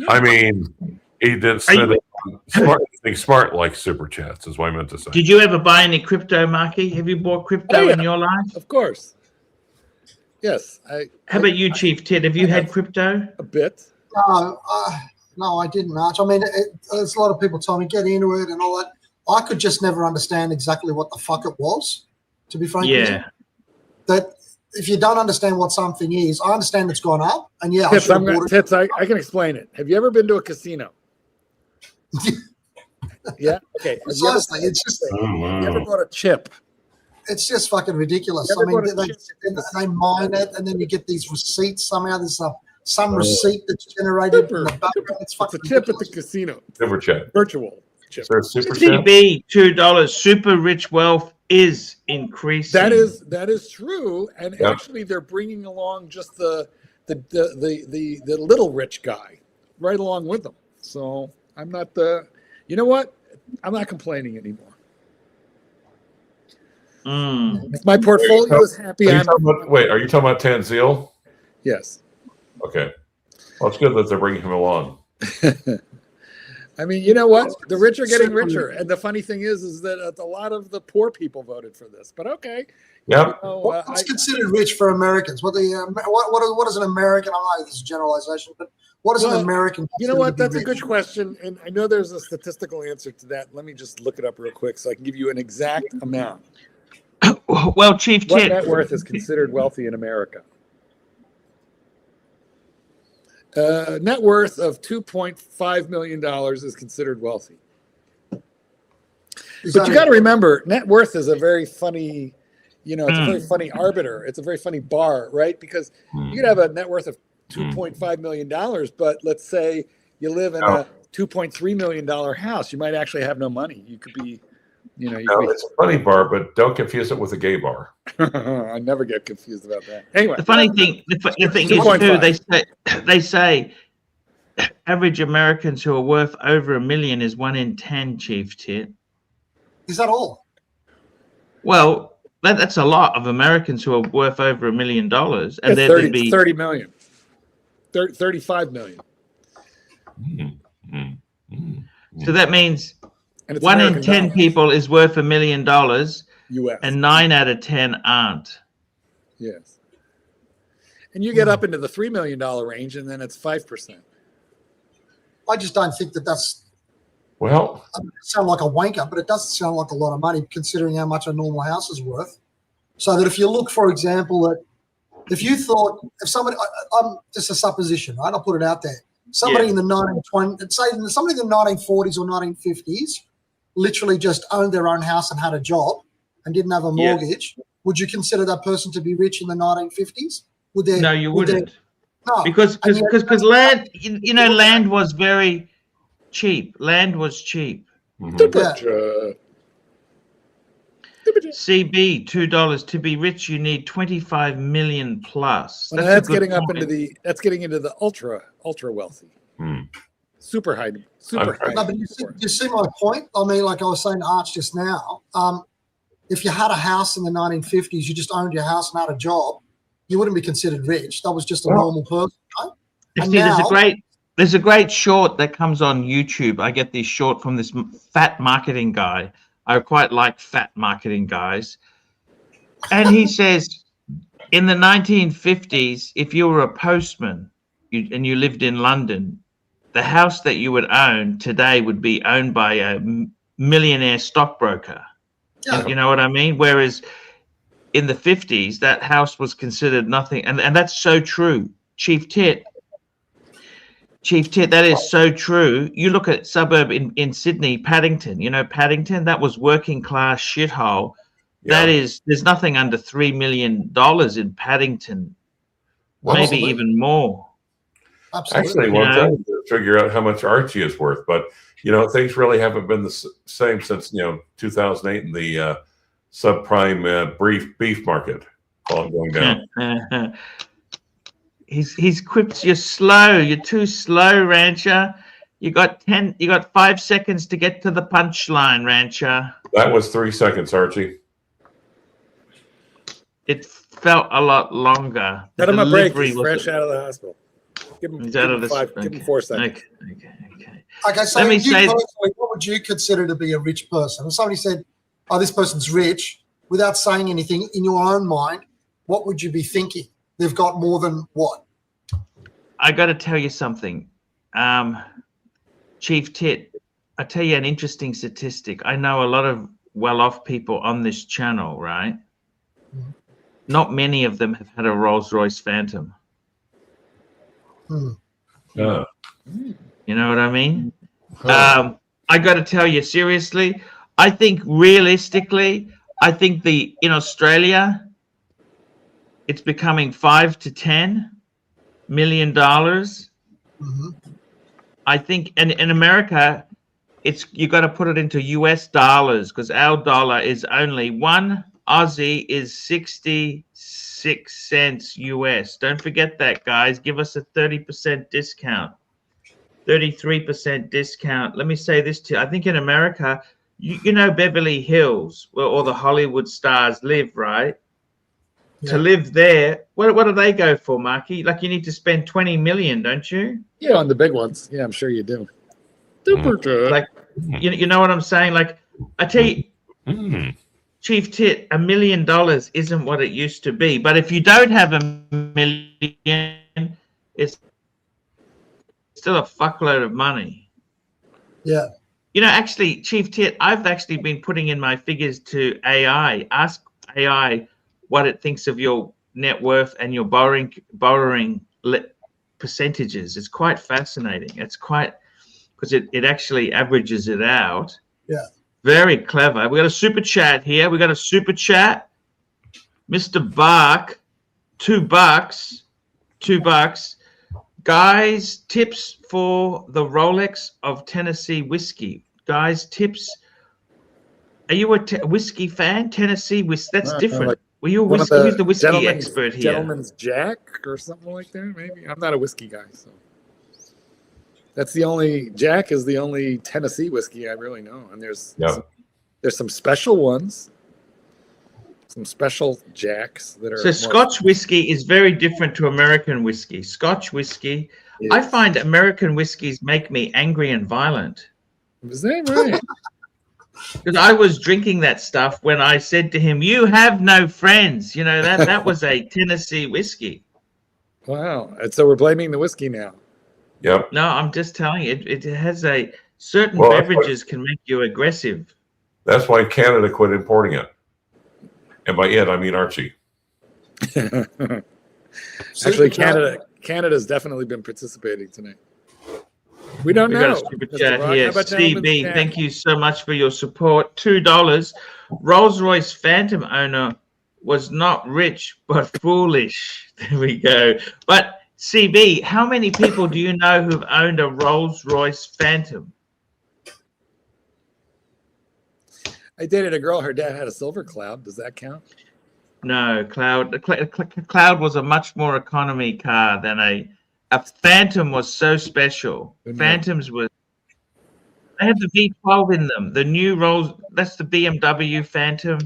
I mean, he didn't spend anything smart like super chats, is what I meant to say. Did you ever buy any crypto, Marky? Have you bought crypto in your life? Of course. Yes. How about you, Chief Ted? Have you had crypto? A bit. No, I didn't, Arch. I mean, there's a lot of people telling me get into it and all that. I could just never understand exactly what the fuck it was, to be frank with you. That if you don't understand what something is, I understand it's gone up, and yeah, Tits, I can explain it. Have you ever been to a casino? Yeah. Okay. Precisely. It's just you ever bought a chip? It's just fucking ridiculous. I mean, they mine it, and then you get these receipts somehow. There's some receipt that's generated in the background. It's fucking a chip ridiculous. at the casino. Super chat. Virtual chip. Is there a super CB $2. Super rich wealth is increasing. That is true, and actually they're bringing along just the little rich guy right along with them. So I'm not you know what? I'm not complaining anymore. My portfolio is happy. Are you talking about Tanzil? Yes. Okay. Well, it's good that they're bringing him along. I mean, you know what? The rich are getting richer, and the funny thing is that a lot of the poor people voted for this. But okay. Yep. What's considered rich for Americans? What is an American? I don't know. This is a generalization, but what is an American? You know what? That's a good question, and I know there's a statistical answer to that. Let me just look it up real quick so I can give you an exact amount. Well, Chief What Ted, net worth is considered wealthy in America? Net worth of $2.5 million is considered wealthy. But you got to remember, net worth is a very funny, it's a very funny arbiter. It's a very funny bar, right? Because you could have a net worth of $2.5 million, but let's say you live in a $2.3 million house. You might actually have no money. You could be, it's a funny bar, but don't confuse it with a gay bar. I never get confused about that. Anyway, the funny thing, the thing is too, they say average Americans who are worth over $1 million is 1 in 10, Chief Tit. Is that all? Well, that's a lot of Americans who are worth over $1 million, and yeah, 30 million, 35 million. So that means. And 1 in 10 people is worth $1 million, US, and 9 out of 10 aren't. Yes, and you get up into the $3 million range, and then it's 5%. I just don't think that's. Well, it sound like a wanker, but it doesn't sound like a lot of money considering how much a normal house is worth. So that if you look, for example, at If you thought, if somebody, I'm just a supposition, right? I'll put it out there. Somebody in the 1920s, say somebody in the 1940s or 1950s, literally just owned their own house and had a job and didn't have a mortgage. Would you consider that person to be rich in the 1950s? Would they? No, you wouldn't. No, because land, land was very cheap. Land was cheap. CB $2. To be rich, you need 25 million plus. That's getting up into the ultra wealthy, super high. No, but you see my point. I mean, like I was saying to Arch just now, if you had a house in the 1950s, you just owned your house and had a job, you wouldn't be considered rich. That was just a normal person, right? And there's a great short that comes on YouTube. I get this short from this fat marketing guy. I quite like fat marketing guys. And he says, in the 1950s, if you were a postman and you lived in London, the house that you would own today would be owned by a millionaire stockbroker. Yeah. You know what I mean? Whereas in the 50s, that house was considered nothing. And that's so true. Chief Tit, that is so true. You look at suburb in Sydney, Paddington, Paddington, that was working class shithole. Yeah. There's nothing under $3 million in Paddington, maybe even more. Absolutely. Actually, one thing to figure out how much Archie is worth, but things really haven't been the same since 2008 in the subprime beef market all going down. He's quipped, you're slow. You're too slow, Rancher. You got 5 seconds to get to the punchline, Rancher. That was 3 seconds, Archie. It felt a lot longer. Let him a break. He's fresh out of the hospital. Give him 4 seconds. Okay, so what would you consider to be a rich person? If somebody said, "Oh, this person's rich," without saying anything, in your own mind, what would you be thinking? They've got more than what? I got to tell you something, Chief Tit. I tell you an interesting statistic. I know a lot of well-off people on this channel, right? Mm-hmm. Not many of them have had a Rolls-Royce Phantom. You know what I mean? I got to tell you seriously. I think realistically, in Australia, it's becoming $5 to $10 million. Mm-hmm. I think, and in America, you got to put it into US dollars because our dollar is only one Aussie is 66 cents US. Don't forget that, guys. Give us a 30% discount, 33% discount. Let me say this to you. I think in America, Beverly Hills, where all the Hollywood stars live, right? Yeah. To live there, what do they go for, Marky? Like you need to spend 20 million, don't you? Yeah, on the big ones. Yeah, I'm sure you do. Like, you know what I'm saying? Like, I tell you, Chief Tit, $1 million isn't what it used to be. But if you don't have $1 million, it's still a fuckload of money. Yeah. Actually, Chief Tit, I've actually been putting in my figures to AI. Ask AI what it thinks of your net worth and your borrowing percentages. It's quite fascinating. It's quite, because it actually averages it out. Yeah. Very clever. We got a super chat here. We got a super chat. Mr. Bark, $2. Guys, tips for the Rolex of Tennessee whiskey. Guys, tips. Are you a whiskey fan? Tennessee whiskey. That's different. Were you a whiskey? Who's the whiskey expert here? Gentleman's Jack or something like that, maybe. I'm not a whiskey guy, so that's the only. Jack is the only Tennessee whiskey I really know, and there's some special ones, some special Jacks that are. So Scotch whiskey is very different to American whiskey. Scotch whiskey, I find American whiskeys make me angry and violent. Is that right? Because I was drinking that stuff when I said to him, "You have no friends." That was a Tennessee whiskey. Wow! And so we're blaming the whiskey now. Yep. No, I'm just telling you, it has a certain beverages can make you aggressive. That's why Canada quit importing it. And by it, I mean Archie. Actually, Canada's definitely been participating tonight. We don't know. Got a super chat here. CB, thank you so much for your support. $2. Rolls-Royce Phantom owner was not rich but foolish. There we go. But CB, how many people do you know who've owned a Rolls-Royce Phantom? I dated a girl. Her dad had a Silver Cloud. Does that count? No, Cloud. Cloud was a much more economy car than a Phantom was so special. Phantoms were. They had the V12 in them. The new Rolls. That's the BMW Phantom.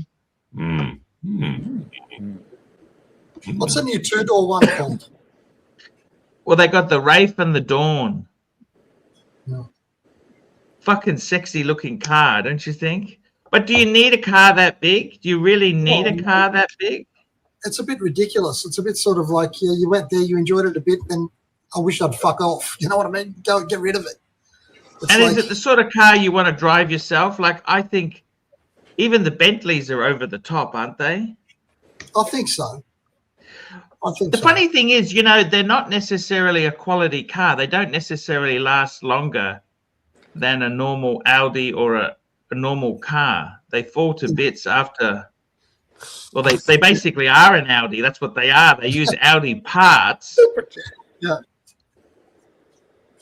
What's the new two-door one called? Well, they got the Wraith and the Dawn. Yeah. Fucking sexy looking car, don't you think? But do you need a car that big? Do you really need a car that big? It's a bit ridiculous. It's a bit sort of like, yeah, you went there, you enjoyed it a bit, then I wish I'd fuck off. You know what I mean? Go get rid of it. It's and like, is it the sort of car you want to drive yourself? Like, I think even the Bentleys are over the top, aren't they? I think so. The funny thing is, you know, they're not necessarily a quality car. They don't necessarily last longer than a normal Audi or a normal car. They fall to bits after. Well, they basically are an Audi. That's what they are. They use Audi parts. Yeah.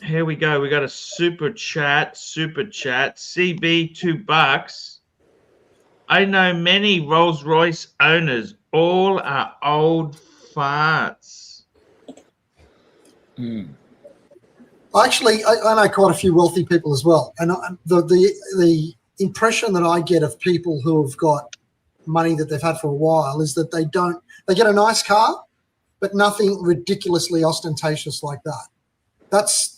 Here we go. We got a super chat. CB $2. I know many Rolls-Royce owners. All are old farts. Actually, I know quite a few wealthy people as well, and the impression that I get of people who have got money that they've had for a while is that they get a nice car, but nothing ridiculously ostentatious like that.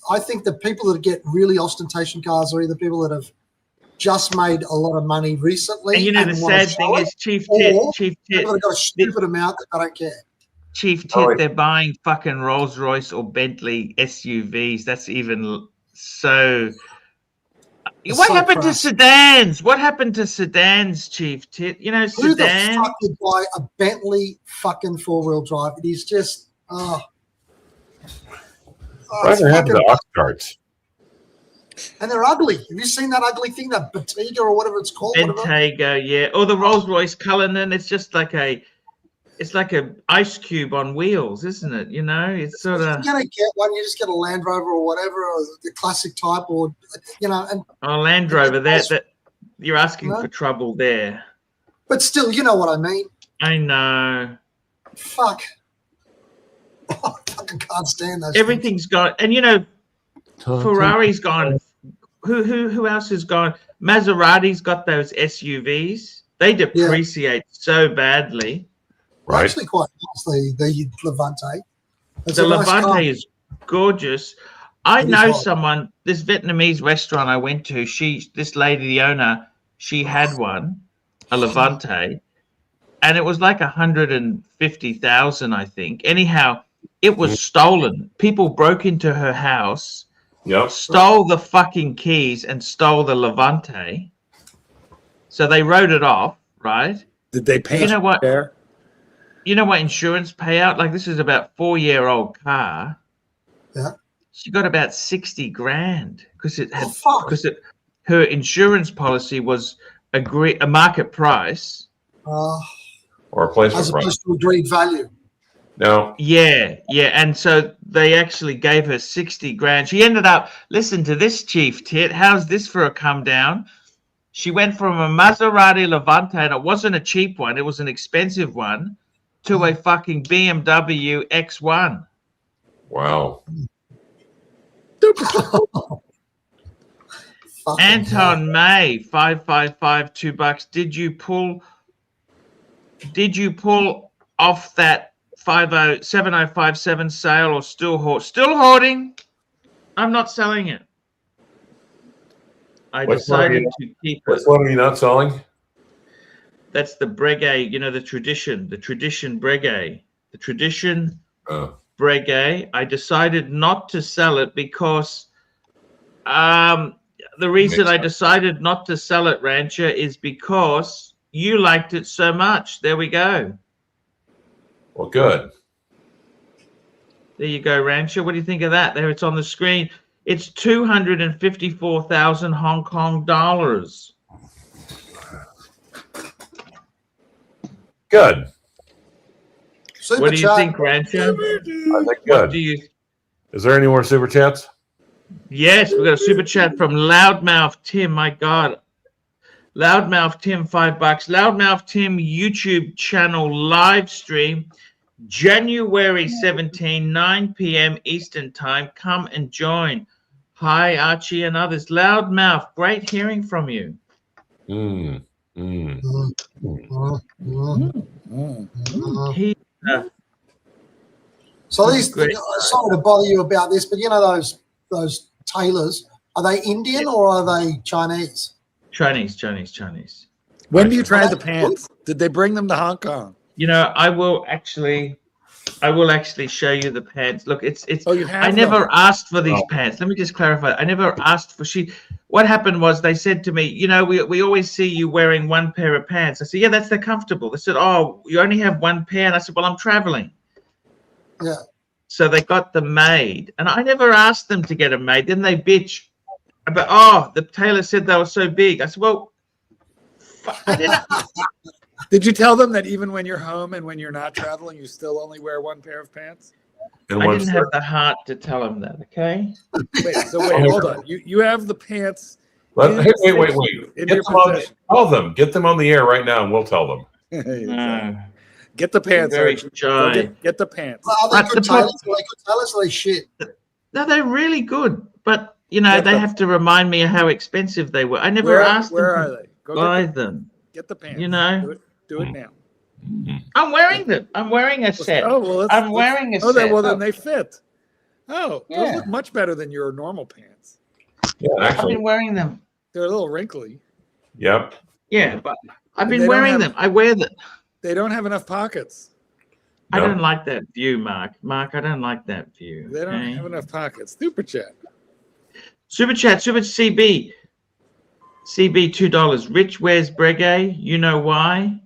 I think the people that get really ostentatious cars are either people that have just made a lot of money recently. And you know, the sad thing is, Chief Tit, people that got a stupid amount that I don't care. Chief Tit, they're buying fucking Rolls-Royce or Bentley SUVs. That's even so. What happened to sedans? What happened to sedans, Chief Tit? You know, who sedans. the fuck would buy a Bentley fucking four-wheel drive? It is just Whatever happened to ox carts? And they're ugly. Have you seen that ugly thing, that Bentayga or whatever it's called? Bentayga, yeah. Or the Rolls-Royce Cullinan. It's just like a ice cube on wheels, isn't it? You know, it's sort of. You're gonna get one. You just get a Land Rover or whatever, or the classic type, or you know. And Land Rover. That you're asking for trouble there. But still, you know what I mean. I know. Fuck. I fucking can't stand those. Everything's gone, and you know, Ferrari's gone. Who else has gone? Maserati's got those SUVs. They depreciate so badly. Right. Actually, quite nice. The Levante. The Levante is gorgeous. I know someone. This Vietnamese restaurant I went to. This lady, the owner, she had one, a Levante, and it was like 150,000, I think. Anyhow, it was stolen. People broke into her house. Yep. Stole the fucking keys and stole the Levante. So they wrote it off, right? Did they pay? You know what? There? You know what insurance payout? Like, this is about 4-year-old car. Yeah. She got about 60 grand because her insurance policy was a market price. Or a placement as opposed to agreed value. No. Yeah. And so they actually gave her 60 grand. She ended up, listen to this, Chief Tit. How's this for a come down? She went from a Maserati Levante, and it wasn't a cheap one, it was an expensive one, to a fucking BMW X1. Wow. Anton May, 555, $2. Did you pull off that 7057 sale or still hoarding? I'm not selling it. I decided to keep it. Which one are you not selling? That's the Breguet, you know, the tradition Breguet. The tradition Breguet. I decided not to sell it because the reason I decided not to sell it, Rancher, is because you liked it so much. There we go. Well, good. There you go, Rancher. What do you think of that? There, it's on the screen. It's 254,000 Hong Kong dollars. Good. Super What do you chat. think, Rancher? I think What good. do you? Is there any more super chats? Yes, we got a super chat from Loudmouth Tim. My God, Loudmouth Tim, $5. Loudmouth Tim YouTube channel live stream, January 17, 9 p.m. Eastern time. Come and join. Hi, Archie and others. Loudmouth, great hearing from you. He, So these, sorry to bother you about this, but you know those tailors, are they Indian or are they Chinese? Chinese. When do you try the pants? Did they bring them to Hong Kong? You know, I will actually show you the pants. Look, it's. Oh, you have I never them. asked for these pants. Let me just clarify. I never asked for. What happened was they said to me, you know, we always see you wearing one pair of pants. I said, yeah, they're comfortable. They said, oh, you only have one pair. And I said, well, I'm traveling. Yeah. So they got them made, and I never asked them to get them made. Then they bitch about, oh, the tailor said they were so big. I said, well, I didn't. Did you tell them that even when you're home and when you're not traveling, you still only wear one pair of pants? And I one didn't have the heart to tell them that. Okay. Wait, hold on. You have the pants. Wait. In your possession. Tell them. Get them on the air right now, and we'll tell them. Get the pants. Very Archie. shy. Get the pants. Well, are they good tailors? Are they good tailors? Are they shit? No, they're really good, but you know they have to remind me of how expensive they were. I never asked them to buy them. Get the pants. You know, do it now. I'm wearing them. I'm wearing a set. I'm wearing a set. Well, then they fit. Oh, those look much better than your normal pants. Yeah, I've been wearing them. They're a little wrinkly. Yep. Yeah, but I've been wearing them. I wear them. They don't have enough pockets. I don't like that view, Mark. Mark, I don't like that view. They don't have enough pockets. Super chat. Super CB. CB $2. Rich wears breguet. You know why?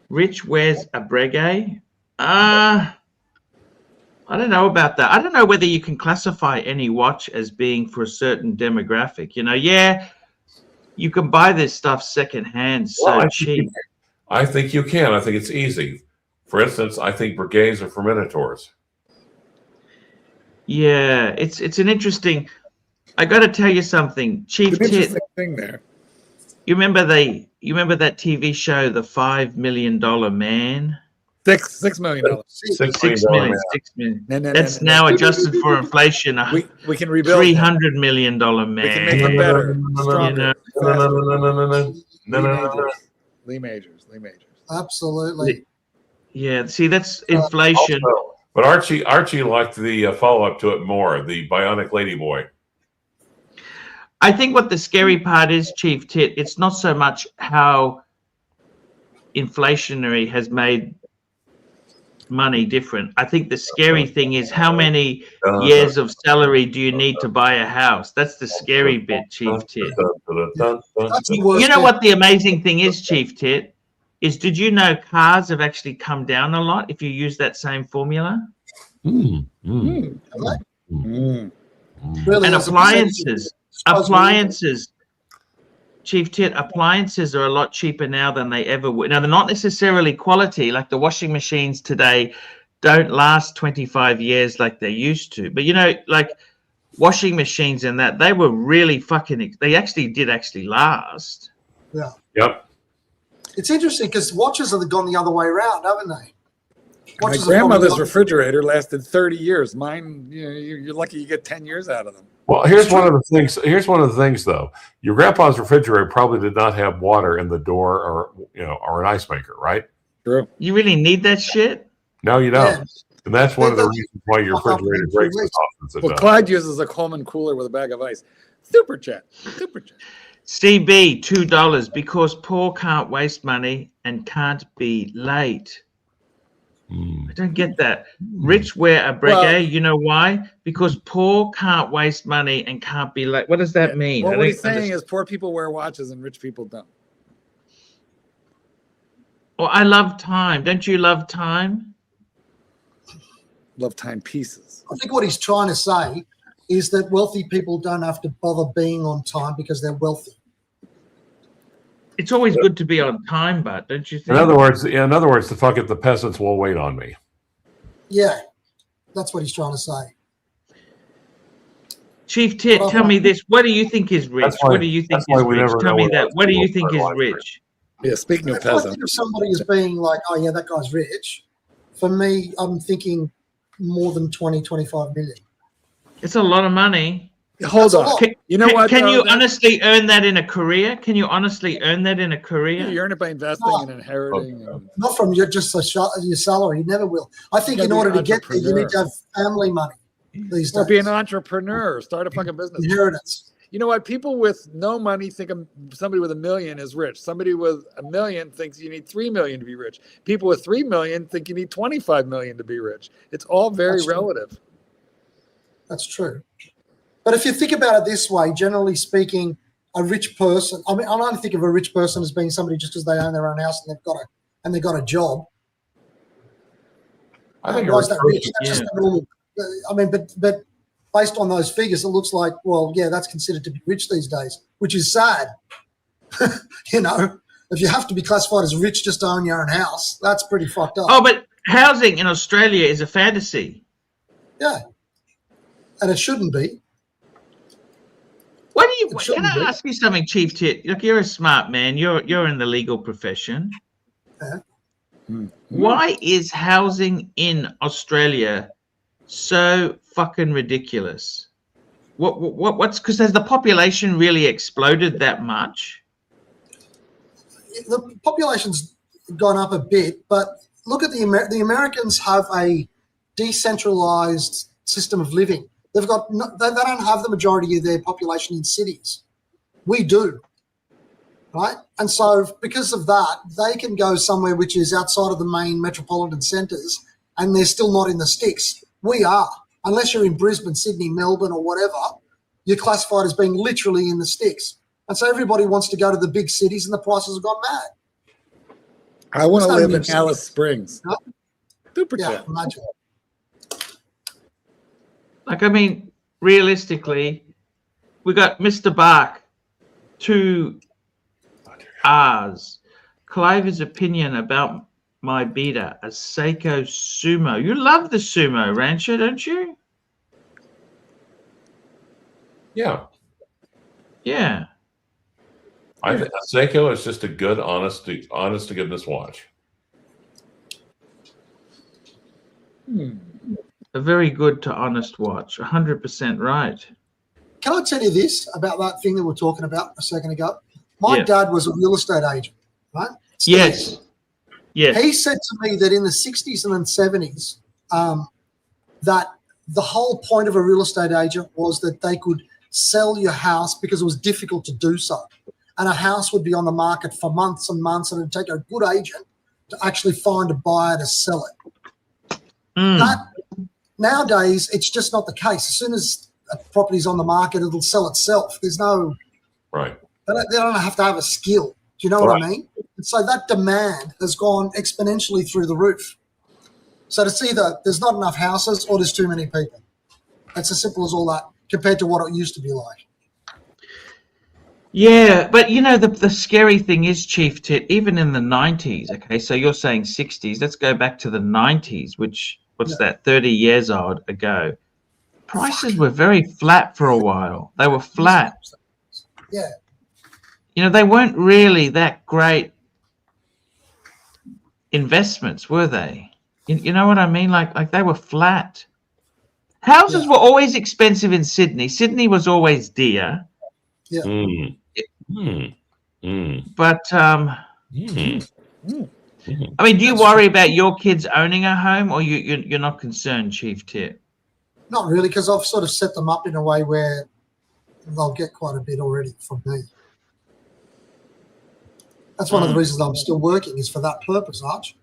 Rich wears a breguet. I don't know about that. I don't know whether you can classify any watch as being for a certain demographic. You know, you can buy this stuff secondhand so cheap. I think you can. I think it's easy. For instance, I think breguets are for Minotaurs. Yeah, it's an interesting. I got to tell you something, Chief Tit. Thing there. You remember that TV show, The $5 Million Man? $6 million. $6 million. That's now adjusted for inflation. We can rebuild. $300 million man. We can make it better. Stronger. Lee Majors. Absolutely. Yeah. See, that's inflation. But Archie liked the follow-up to it more, the Bionic Ladyboy. I think what the scary part is, Chief Tit, it's not so much how inflationary has made money different. I think the scary thing is how many years of salary do you need to buy a house? That's the scary bit, Chief Tit. You know what the amazing thing is, Chief Tit, is did you know cars have actually come down a lot if you use that same formula? Really, and appliances, Chief Tit, appliances are a lot cheaper now than they ever were. Now, they're not necessarily quality, like the washing machines today don't last 25 years like they used to. But, you know, like washing machines and that, they were really they did last. Yeah. Yep. It's interesting because watches have gone the other way around, haven't they? My grandmother's refrigerator lasted 30 years. Mine, you know, you're lucky you get 10 years out of them. Well, here's one of the things, though. Your grandpa's refrigerator probably did not have water in the door, or an ice maker, right? True. You really need that shit? No, you don't. Yeah. And that's one of the reasons why your refrigerator breaks as often as it does. Clyde uses a Coleman cooler with a bag of ice. Super chat. CB $2 because Paul can't waste money and can't be late. I don't get that. Rich wear a breguet. You know why? Because poor can't waste money and can't be late. What does that mean? What he's saying is poor people wear watches and rich people don't. Well, I love time. Don't you love time? love timepieces. I think what he's trying to say is that wealthy people don't have to bother being on time because they're wealthy. It's always good to be on time, but don't you think? In other words, the fuck it, the peasants will wait on me. Yeah, that's what he's trying to say. Chief Tit, tell me this. What do you think is rich? What do you think is rich? Tell me that. What do you think is rich? Yeah, speaking of If I peasant. think of somebody as being like, oh, yeah, that guy's rich, for me, I'm thinking more than 20, 25 million. It's a lot of money. Hold on. You know what? Can you honestly earn that in a career? Can you honestly earn that in a career? Yeah, you earn it by investing and inheriting. Not from your salary. You never will. I think in order to get there, you need to have family money these days. Or be an entrepreneur. Start a fucking business. Inheritance. You know what? People with no money think somebody with $1 million is rich. Somebody with $1 million thinks you need $3 million to be rich. People with $3 million think you need $25 million to be rich. It's all very relative. That's true. But if you think about it this way, generally speaking, a rich person, I don't think of a rich person as being somebody just because they own their own house and they've got a job. I think why is that rich? That's just a normal. But based on those figures, it looks like, well, yeah, that's considered to be rich these days, which is sad. You know, if you have to be classified as rich just to own your own house, that's pretty fucked up. Oh, but housing in Australia is a fantasy. Yeah. And it shouldn't be. What do you? Can I ask you something, Chief Tit? Look, you're a smart man. You're in the legal profession. Yeah. Why is housing in Australia so fucking ridiculous? What's because has the population really exploded that much? The population's gone up a bit, but look at the Americans have a decentralized system of living. They don't have the majority of their population in cities. We do, right? And so because of that, they can go somewhere which is outside of the main metropolitan centres and they're still not in the sticks. We are. Unless you're in Brisbane, Sydney, Melbourne or whatever, you're classified as being literally in the sticks. And so everybody wants to go to the big cities and the prices have gone mad. I want to live in Alice Springs. No? Super yeah, imagine. Like, I mean, realistically, we got Mr. Bark, 2 R's. Cliver's opinion about my beta, a Seiko Sumo. You love the Sumo, Rancher, don't you? Yeah. Yeah. I think Seiko is just a good, honest to goodness watch. A very good to honest watch. 100% right. Can I tell you this about that thing that we were talking about a second ago? My dad was a real estate agent, right? Yes. Yes. He said to me that in the 60s and 70s, that the whole point of a real estate agent was that they could sell your house because it was difficult to do so. And a house would be on the market for months and months, and it would take a good agent to actually find a buyer to sell it. That, nowadays, it's just not the case. As soon as a property's on the market, it'll sell itself. There's no right. They don't have to have a skill. Do you know what I mean? And so that demand has gone exponentially through the roof. So it's either there's not enough houses or there's too many people. It's as simple as all that compared to what it used to be like. Yeah, but you know, the scary thing is, Chief Tit, even in the 90s, okay, so you're saying 60s, let's go back to the 90s, which, what's that, 30 years old ago. Prices were very flat for a while. They were flat. Yeah. You know, they weren't really that great investments, were they? You know what I mean? Like they were flat. Houses were always expensive in Sydney. Sydney was always dear. Yeah. But I mean, do you worry about your kids owning a home, or you're not concerned, Chief Tit? Not really, because I've sort of set them up in a way where they'll get quite a bit already from me. That's one of the reasons I'm still working, is for that purpose, Arch,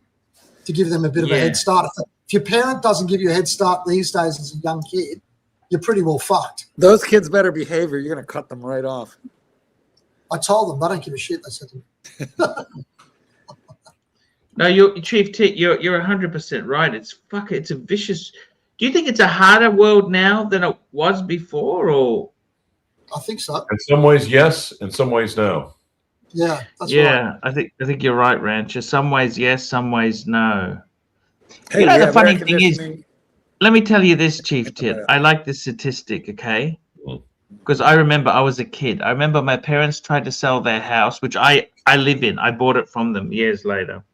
to give them a bit of a head start. If your parent doesn't give you a head start these days as a young kid, you're pretty well fucked. Those kids better behave or you're going to cut them right off. I told them, they don't give a shit, they said to me. No, Chief Tit, you're 100% right. It's a vicious. Do you think it's a harder world now than it was before, or? I think so. In some ways, yes. In some ways, no. Yeah, that's Yeah, right. I think you're right, Rancher. Some ways yes, some ways no. Hey, You know, we the have funny air thing is, conditioning. let me tell you this, Chief Tit. I like this statistic, okay? Because I remember I was a kid. I remember my parents tried to sell their house, which I live in. I bought it from them years later.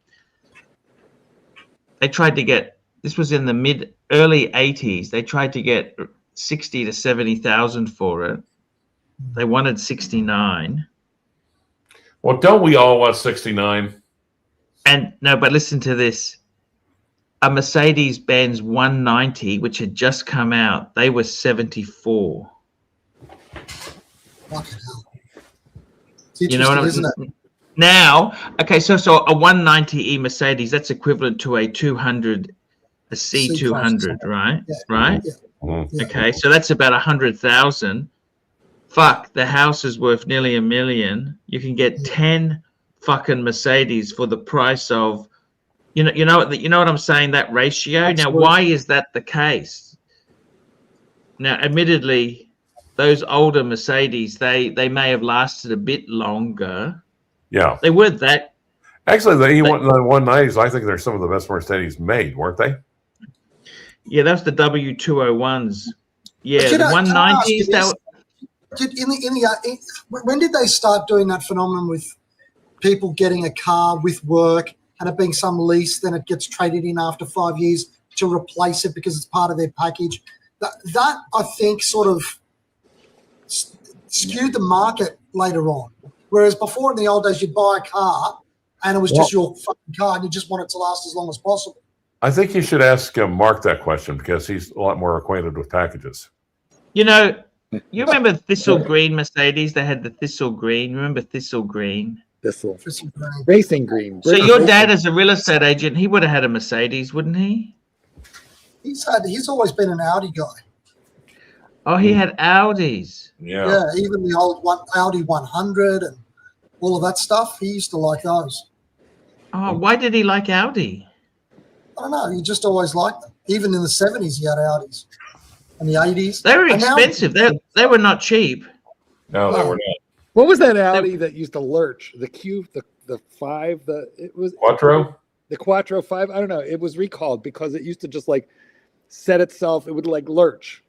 They tried to get, this was in the early 80s. They tried to get 60 to 70,000 for it. They wanted 69. Well, don't we all want 69? And no, but listen to this. A Mercedes-Benz 190, which had just come out, they were 74. Fucking hell. It's You know what I'm isn't saying? Now, okay, so a 190e Mercedes, that's equivalent to a 200, a C200, right? Yeah. Right? Yeah. Okay, so that's about 100,000. Fuck, the house is worth nearly $1 million. You can get 10 fucking Mercedes for the price of, you know what I'm saying, that ratio. Absolutely. Now, why is that the case? Now, admittedly, those older Mercedes, they may have lasted a bit longer. Yeah. They weren't that. Actually, the 190s, I think they're some of the best Mercedes made, weren't they? Yeah, that was the W201s. Yeah, But the 190s. When did they start doing that phenomenon with people getting a car with work and it being some lease, then it gets traded in after 5 years to replace it because it's part of their package? That I think sort of skewed the market later on. Whereas before in the old days, you'd buy a car and it was just your fucking car and you just want it to last as long as possible. I think you should ask Mark that question because he's a lot more acquainted with packages. You know, you remember Thistle Green Mercedes? They had the Thistle Green. Remember Thistle Green? Thistle. Racing green. So your dad, as a real estate agent, he would have had a Mercedes, wouldn't he? He's always been an Audi guy. Oh, he had Audis. Yeah, even the old Audi 100 and all of that stuff. He used to like those. Oh, why did he like Audi? I don't know. He just always liked them. Even in the 70s, he had Audis. In the 80s. They were expensive. They were not cheap. No, they were not. What was that Audi that used to lurch? The Q, the 5, it was Quattro? The Quattro 5. I don't know. It was recalled because it used to just like set itself. It would like lurch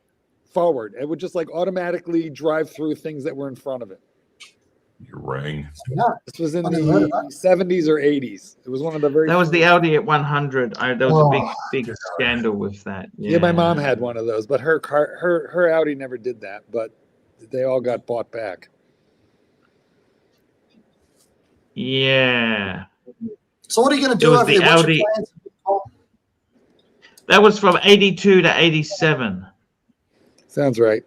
forward. It would just like automatically drive through things that were in front of it. You rang. Yeah. This was in the 70s or 80s. It was one of the very. That was the Audi at 100. There was a big scandal with that. Yeah, my mom had one of those, but her Audi never did that. But they all got bought back. Yeah. So what are you going to do over the there? Audi. That was from 82 to 87. Sounds right.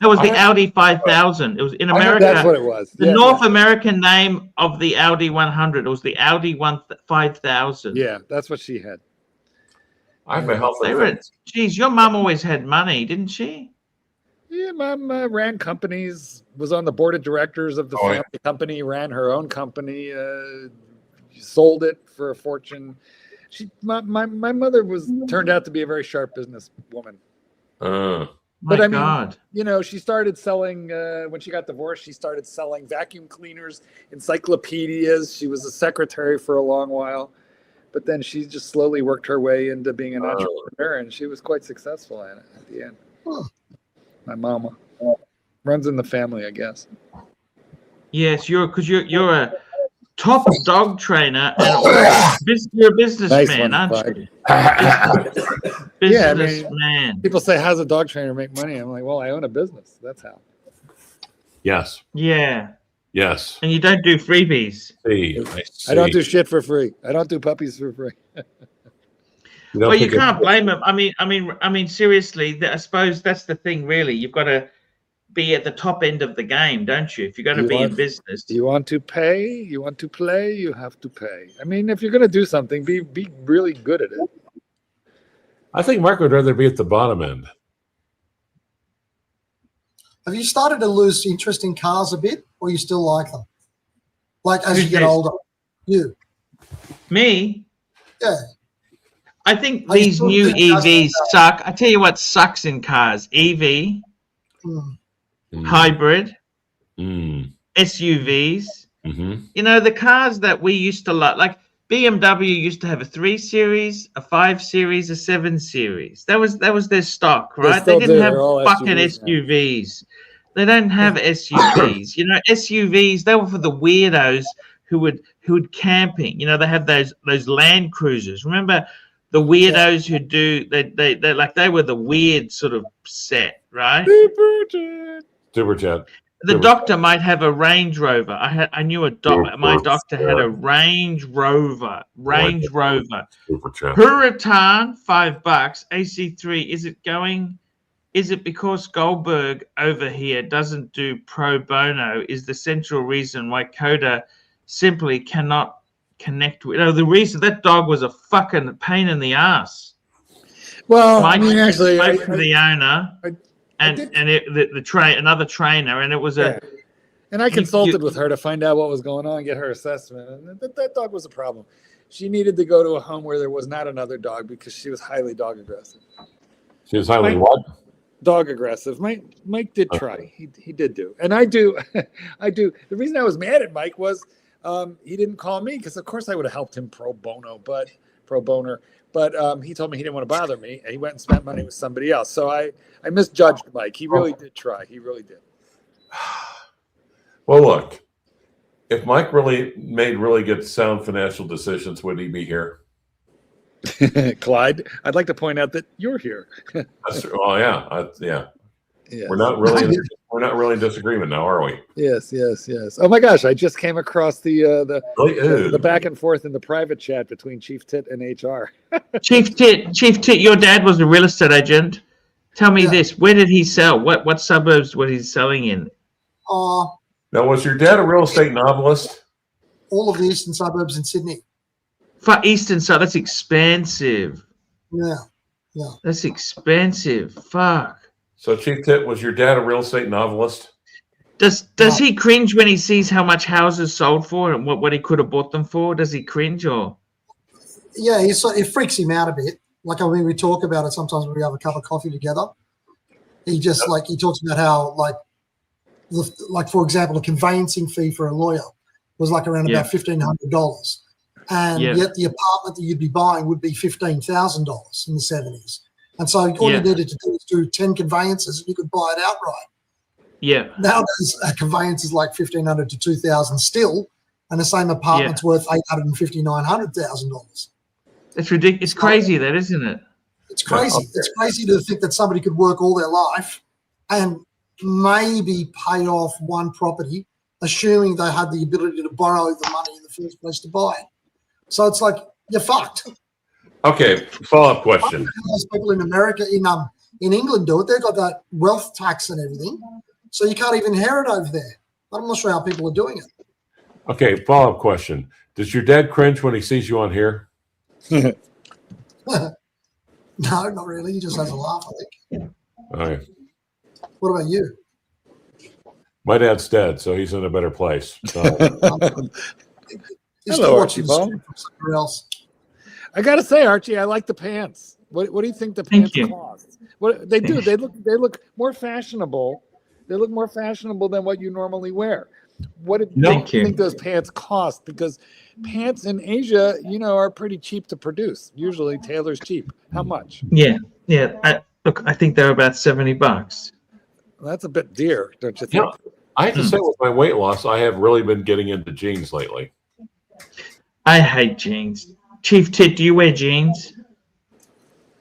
That was the Audi 5000. It was in America. That's what it was. The North American name of the Audi 100. It was the Audi 5000. Yeah, that's what she had. I'm a healthy. Geez, your mom always had money, didn't she? Yeah, Mom ran companies, was on the board of directors of the family company, ran her own company, sold it for a fortune. My mother turned out to be a very sharp business woman. But I mean, you know, she started selling, when she got divorced, she started selling vacuum cleaners, encyclopedias. She was a secretary for a long while. But then she just slowly worked her way into being an entrepreneur, and she was quite successful at it at the end. My mama runs in the family, I guess. Yes, you're a top dog trainer and you're a businessman, aren't you? Businessman. People say, "How's a dog trainer make money?" I'm like, "Well, I own a business. That's how." Yes. Yeah. Yes. And you don't do freebies. I don't do shit for free. I don't do puppies for free. Well, you can't blame them. I mean, seriously, I suppose that's the thing, really. You've got to be at the top end of the game, don't you? If you're going to be in business. You want to pay, you want to play, you have to pay. I mean, if you're going to do something, be really good at it. I think Mark would rather be at the bottom end. Have you started to lose interest in cars a bit, or you still like them? Like as you get older? You. Me? Yeah. I think these new EVs suck. I tell you what sucks in cars: EV, hybrid, SUVs. You know, the cars that we used to like BMW used to have a 3 Series, a 5 Series, a 7 Series. That was their stock, right? They didn't have fucking SUVs. They don't have SUVs. You know, SUVs, they were for the weirdos who would camping. You know, they have those Land Cruisers. Remember the weirdos who do they were the weird sort of set, right? Super jet. The doctor might have a Range Rover. I knew a doctor. My doctor had a Range Rover. Hurricane, $5. AC3. Is it because Goldberg over here doesn't do pro bono? Is the central reason why Coda simply cannot connect with? You know, the reason that dog was a fucking pain in the ass. Well, Mike, I mean, actually, spoke to the owner. Another trainer, and it was and I consulted with her to find out what was going on, get her assessment, and that dog was a problem. She needed to go to a home where there was not another dog because she was highly dog aggressive. She was highly what? Dog aggressive. Mike did try. He did do, and I do. The reason I was mad at Mike was he didn't call me because of course I would have helped him pro boner, but he told me he didn't want to bother me, and he went and spent money with somebody else. So I misjudged Mike. He really did try. He really did. Well, look, if Mike really made really good sound financial decisions, would he be here? Clyde, I'd like to point out that you're here. Yeah. We're not really in disagreement now, are we? Yes. Oh my gosh, I just came across the back and forth in the private chat between Chief Tit and HR. Chief Tit, your dad was a real estate agent. Tell me this: where did he sell? What suburbs was he selling in? Now, was your dad a real estate novelist? All of the eastern suburbs in Sydney. For eastern side, that's expensive. Yeah. That's expensive. Fuck. So, Chief Tit, was your dad a real estate novelist? Does he cringe when he sees how much houses sold for and what he could have bought them for? Does he cringe or? Yeah, it freaks him out a bit. Like, I mean, we talk about it sometimes when we have a cup of coffee together. He just he talks about how for example, a conveyancing fee for a lawyer was like around about $1,500, and yet the apartment that you'd be buying would be $15,000 in the 70s. And so all you needed to do was do 10 conveyances, and you could buy it outright. Yeah. Nowadays, a conveyance is like $1,500 to $2,000 still, and the same apartment's worth $850,000, $900,000. It's ridiculous. It's crazy, that isn't it? It's crazy. It's crazy to think that somebody could work all their life and maybe pay off one property, assuming they had the ability to borrow the money in the first place to buy it. So it's like you're fucked. Okay, follow-up question. Most people in America, in England do it. They've got that wealth tax and everything, so you can't even inherit over there. I'm not sure how people are doing it. Okay, follow-up question. Does your dad cringe when he sees you on here? No, not really. He just has a laugh, I think. All right. What about you? My dad's dead, so he's in a better place. So. Hello, Archie Ball. Else. I gotta say, Archie, I like the pants. What do you think the pants cost? What they do? They look more fashionable. They look more fashionable than what you normally wear. What do you think those pants cost? Because pants in Asia, are pretty cheap to produce. Usually, tailor's cheap. How much? Yeah. I think they're about $70. Well, that's a bit dear, don't you think? I have to say, with my weight loss, I have really been getting into jeans lately. I hate jeans. Chief Tit, do you wear jeans?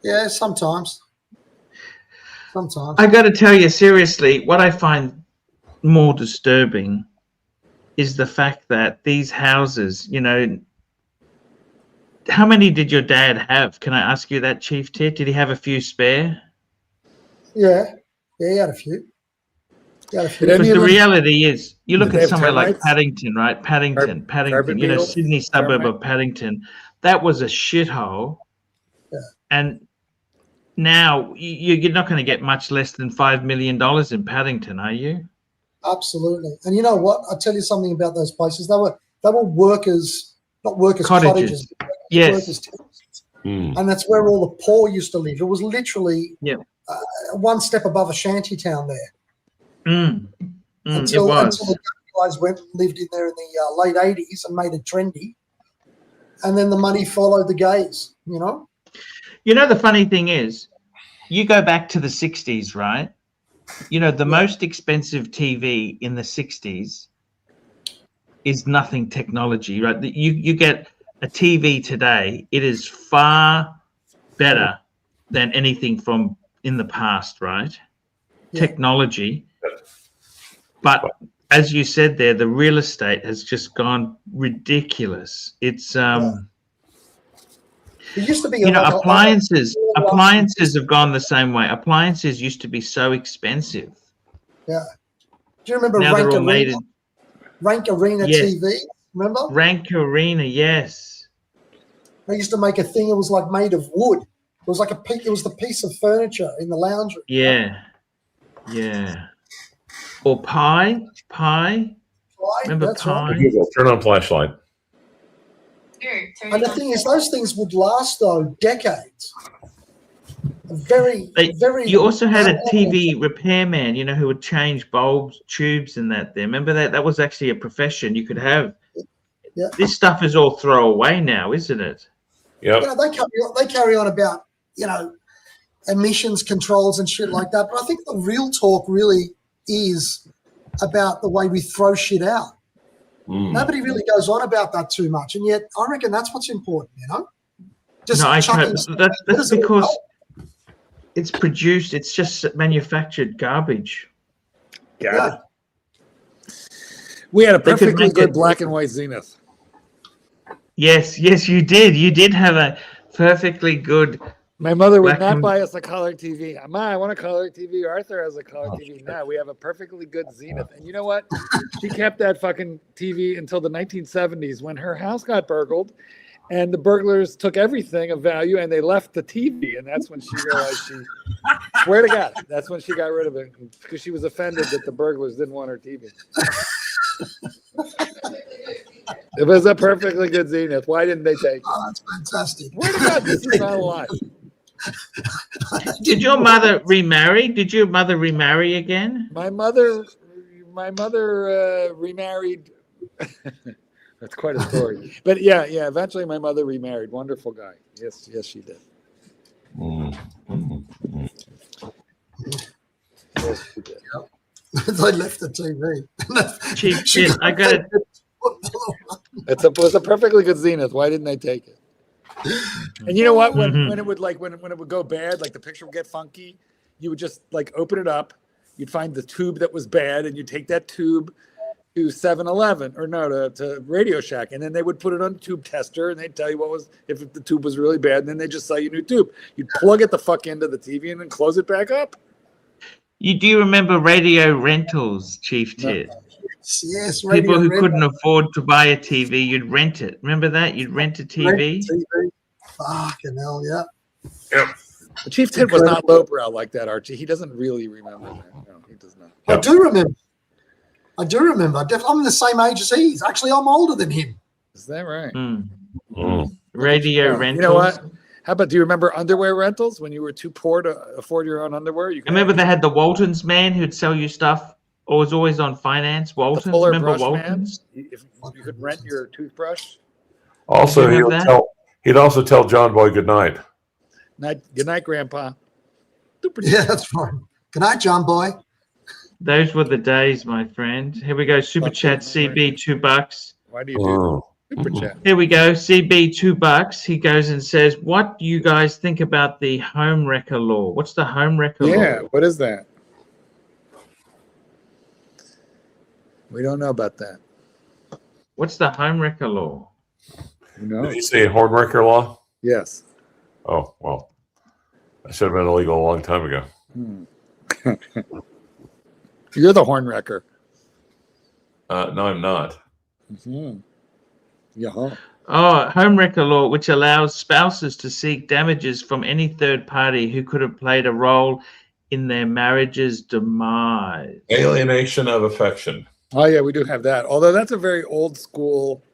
Yeah, sometimes. I got to tell you, seriously, what I find more disturbing is the fact that these houses, how many did your dad have? Can I ask you that, Chief Tit? Did he have a few spare? Yeah, he had a few. Because the reality is, you look at somewhere like Paddington, right? Paddington, Sydney suburb of Paddington. That was a shithole. Yeah. And now you're not going to get much less than $5 million in Paddington, are you? Absolutely. And you know what? I'll tell you something about those places. They were workers, not workers' cottages. Yes. And that's where all the poor used to live. It was literally one step above a shanty town there. Until the guys lived in there in the late 80s and made it trendy. And then the money followed the gays, you know? You know, the funny thing is, you go back to the 60s, right? You know, the most expensive TV in the 60s is nothing technology, right? You get a TV today, it is far better than anything from in the past, right? Technology. But as you said there, the real estate has just gone ridiculous. It's it used to be, you know, appliances have gone the same way. Appliances used to be so expensive. Yeah. Do you remember now they're all made in Rank Arena TV? Remember? Rank Arena, yes. They used to make a thing. It was like made of wood. It was like it was the piece of furniture in the lounge room. Yeah, yeah. Or Pi. Remember Pi? Right. Turn on flashlight. And the thing is, those things would last though decades. Very. You also had a TV repairman, you know, who would change bulbs, tubes, and that. There, remember that? That was actually a profession you could have. Yeah. This stuff is all throwaway now, isn't it? Yeah. You know, they carry on about, you know, emissions controls and shit like that. But I think the real talk really is about the way we throw shit out. Nobody really goes on about that too much, and yet I reckon that's what's important, you know. Just that's because it's produced. It's just manufactured garbage. Yeah. We had a perfectly good black and white Zenith. Yes, you did. You did have a perfectly good. My mother would not buy us a color TV. Ma, I want a color TV. Arthur has a color TV. Now we have a perfectly good Zenith. And you know what? She kept that fucking TV until the 1970s when her house got burgled and the burglars took everything of value and they left the TV. And that's when she realized swear to God, that's when she got rid of it because she was offended that the burglars didn't want her TV. It was a perfectly good Zenith. Why didn't they take it? Oh, that's fantastic. Swear to God, this is not a lie. Did your mother remarry? Did your mother remarry again? My mother remarried. That's quite a story. But yeah. Eventually, my mother remarried. Wonderful guy. Yes, she did. Yes, she did. They left the TV. Chief, I got it. It was a perfectly good Zenith. Why didn't they take it? And you know what? When it would when it would go bad, like the picture would get funky, you would just like open it up. You'd find the tube that was bad, and you'd take that tube to 7-Eleven to Radio Shack, and then they would put it on a tube tester, and they'd tell you if the tube was really bad, and then they just sell you a new tube. You'd plug it the fuck into the TV and then close it back up. Do you remember radio rentals, Chief Tit? Yes, people who couldn't afford to buy a TV, you'd rent it. Remember that? You'd rent a TV. Fucking hell, yeah. Yep. The Chief Tit was not lowbrow like that, Archie. He doesn't really remember that. No, he does not. I do remember. I'm the same age as he is. Actually, I'm older than him. Is that right? Radio rentals. You know what? How about, do you remember underwear rentals when you were too poor to afford your own underwear? I remember they had the Waltons man who'd sell you stuff. Or was always on finance. Waltons, remember Waltons? If you could rent your toothbrush. Also, he'd also tell John Boy good night. Good night, Grandpa. Yeah, that's right. Good night, John Boy. Those were the days, my friend. Here we go. Super chat, CB $2. Why do you do super chat? Here we go. CB $2. He goes and says, "What do you guys think about the home wrecker law? What's the home wrecker law? Yeah, what is that? We don't know about that. What's the home wrecker law? Did you say horn wrecker law? Yes. Oh, well, that should have been illegal a long time ago. You're the horn wrecker. No, I'm not. Yeah. Oh, home wrecker law, which allows spouses to seek damages from any third party who could have played a role in their marriage's demise. Alienation of affection. Oh yeah, we do have that. Although that's a very old school.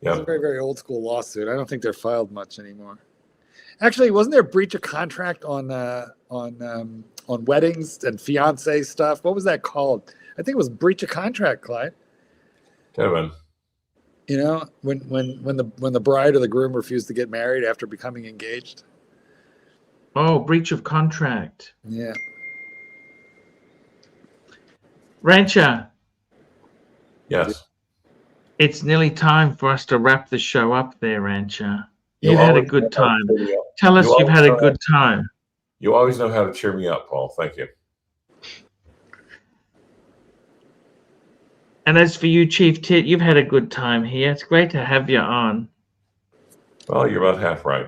Yeah. It's a very, very old school lawsuit. I don't think they're filed much anymore. Actually, wasn't there a breach of contract on weddings and fiancé stuff? What was that called? I think it was breach of contract, Clyde. Kevin. You know, when the bride or the groom refused to get married after becoming engaged. Oh, breach of contract. Yeah. Rancher. Yes. It's nearly time for us to wrap the show up there, Rancher. You You've had a always good know how time. to cheer me up. Tell us You you've had a always good time. You always know how to cheer me up, Paul. Thank you. And as for you, Chief Tit, you've had a good time here. It's great to have you on. Well, you're about half right.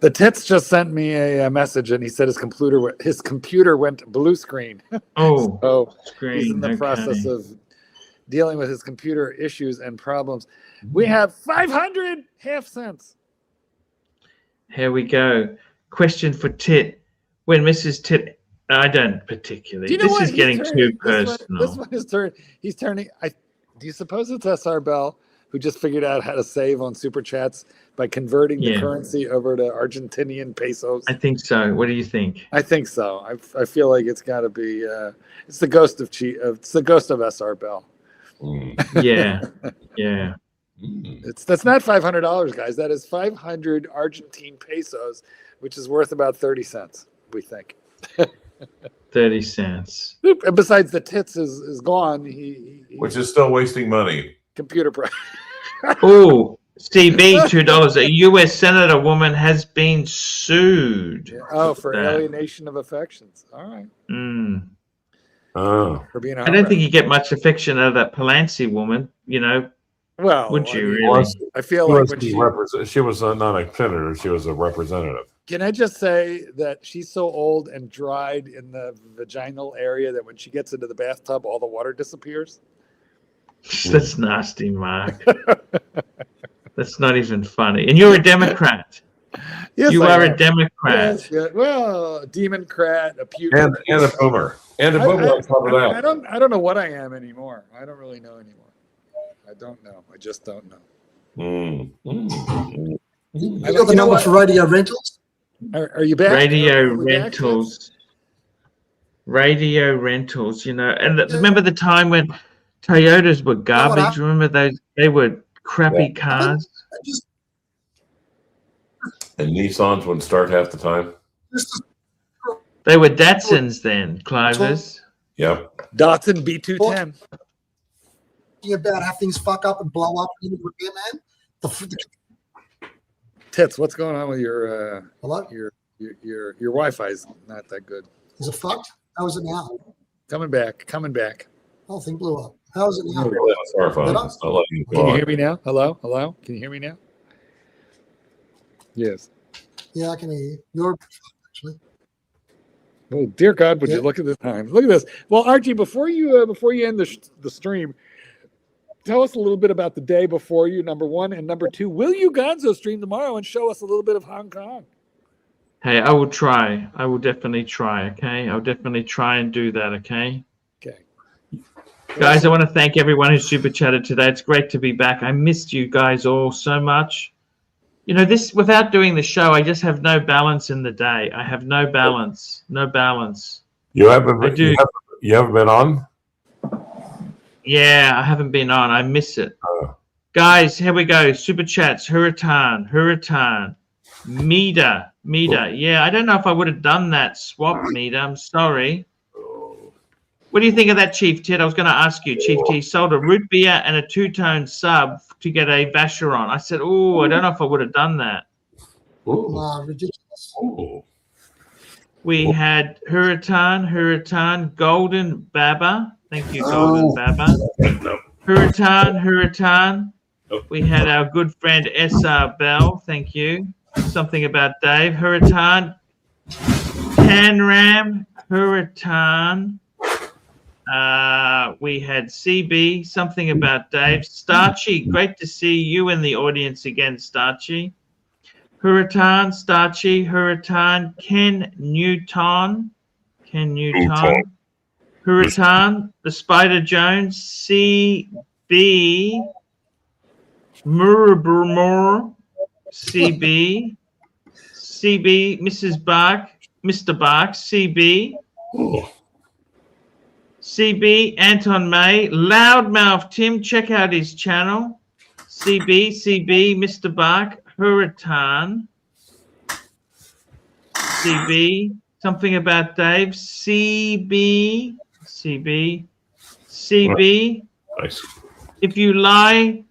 The Tits just sent me a message, and he said his computer went blue screen. Oh, So screen. he's in the okay. process of dealing with his computer issues and problems. We have 500 half cents. Here we go. Question for Tit. When Mrs. Tit, I don't particularly. Do you know This what? is He's getting turning- too personal. This one is turning. He's turning. Do you suppose it's SR Bell who just figured out how to save on super chats by converting the Yeah. currency over to Argentinian pesos? I think so. What do you think? I think so. I feel like it's got to be. It's the ghost of It's the ghost of SR Bell. Mm. Yeah. Yeah. Mm. That's not $500, guys. That is 500 Argentine pesos, which is worth about 30 cents. We think. 30 cents. And besides, the Tits is gone. Which is still wasting money. Computer price. Oh, CB, $2. A U.S. Senator woman has been sued. Oh, for that. alienation of affections. All right. Mm. Oh. For being a I don't think you get much affection out of that Palanci woman, you know, Well, would you I mean, really? I feel like when She was not a senator. She was a representative. Can I just say that she's so old and dried in the vaginal area that when she gets into the bathtub, all the water disappears? That's nasty, Mark. That's not even funny. And you're a Democrat. Yes, You I are am. a Democrat. Yes, yeah. Well, a demon-crat, a puke. And a boomer. And a boomer on top of that. I don't know what I am anymore. I don't really know anymore. I don't know. I just don't know. Mm. Mm. You got the number for radio rentals? Are you back? Radio Are we back, rentals. Radio rentals, you know. And remember the time when Toyotas were garbage? Remember those? They were crappy cars. And Nissans would start half the time. They were Datsuns then, Clivers. Yep. Datsun B210. About how things fuck up and blow up in repair, man. Tits, what's going on with your Hello? Your Wi-Fi's not that good. Is it fucked? How is it now? Coming back. Whole thing blew up. How is it now? It's horrifying. It's not letting you go Can you on. hear me now? Hello? Can you hear me now? Yes. Yeah, I can hear you. You're actually. Oh dear God, would you look at this time? Look at this. Well, Archie, before you end the stream, tell us a little bit about the day before you, number one, and number two. Will you Gonzo stream tomorrow and show us a little bit of Hong Kong? Hey, I will try. I will definitely try, okay? I'll definitely try and do that, okay? Okay. Guys, I want to thank everyone who super chatted today. It's great to be back. I missed you guys all so much. You know, this without doing the show, I just have no balance in the day. I have no balance. No balance. You haven't been on? Yeah, I haven't been on. I miss it. Guys, here we go. Super chats. Huratan. Mida. Yeah, I don't know if I would have done that swap, Mida. I'm sorry. What do you think of that, Chief Ted? I was going to ask you. Chief T sold a root beer and a two-tone sub to get a Vacheron. I said, oh, I don't know if I would have done that. Nah, ridiculous. Ooh. We had Huratan, Golden Baba. Thank you, Golden Baba. Huratan. We had our good friend SR Bell. Thank you. Something about Dave. Huratan. Tanram. Huratan. We had CB. Something about Dave. Starchy. Great to see you in the audience again, Starchy. Huratan. Ken Newton. Huratan, the Spider Jones, CB, Murmur, CB, CB, Mrs. Bark, Mr. Bark, CB. Oh. CB, Anton May, Loudmouth Tim, check out his channel. CB, Mr. Bark, Hurritan. CB, something about Dave. CB. Nice. If you lie,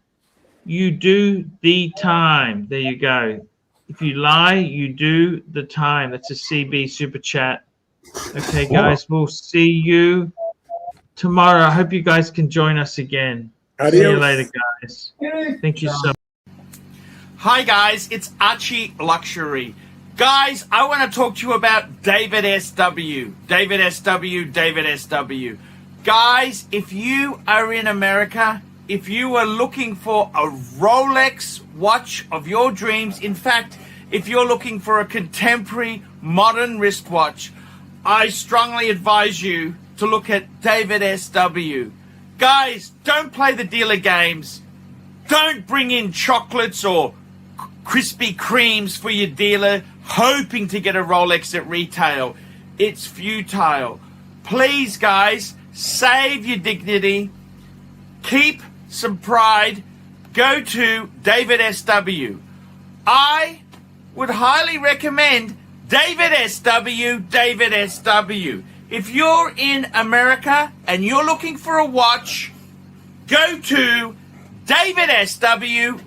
you do the time. There you go. If you lie, you do the time. That's a CB super chat. Okay, guys, we'll see you tomorrow. I hope you guys can join us again. Adios. See you later, guys. Thank you so much. Hi, guys. It's Archie Luxury. Guys, I want to talk to you about David SW. David SW. Guys, if you are in America, if you are looking for a Rolex watch of your dreams, in fact, if you're looking for a contemporary modern wristwatch, I strongly advise you to look at David SW. Guys, don't play the dealer games. Don't bring in chocolates or Krispy Kremes for your dealer hoping to get a Rolex at retail. It's futile. Please, guys, save your dignity. Keep some pride. Go to David SW. I would highly recommend David SW. If you're in America and you're looking for a watch, go to David SW.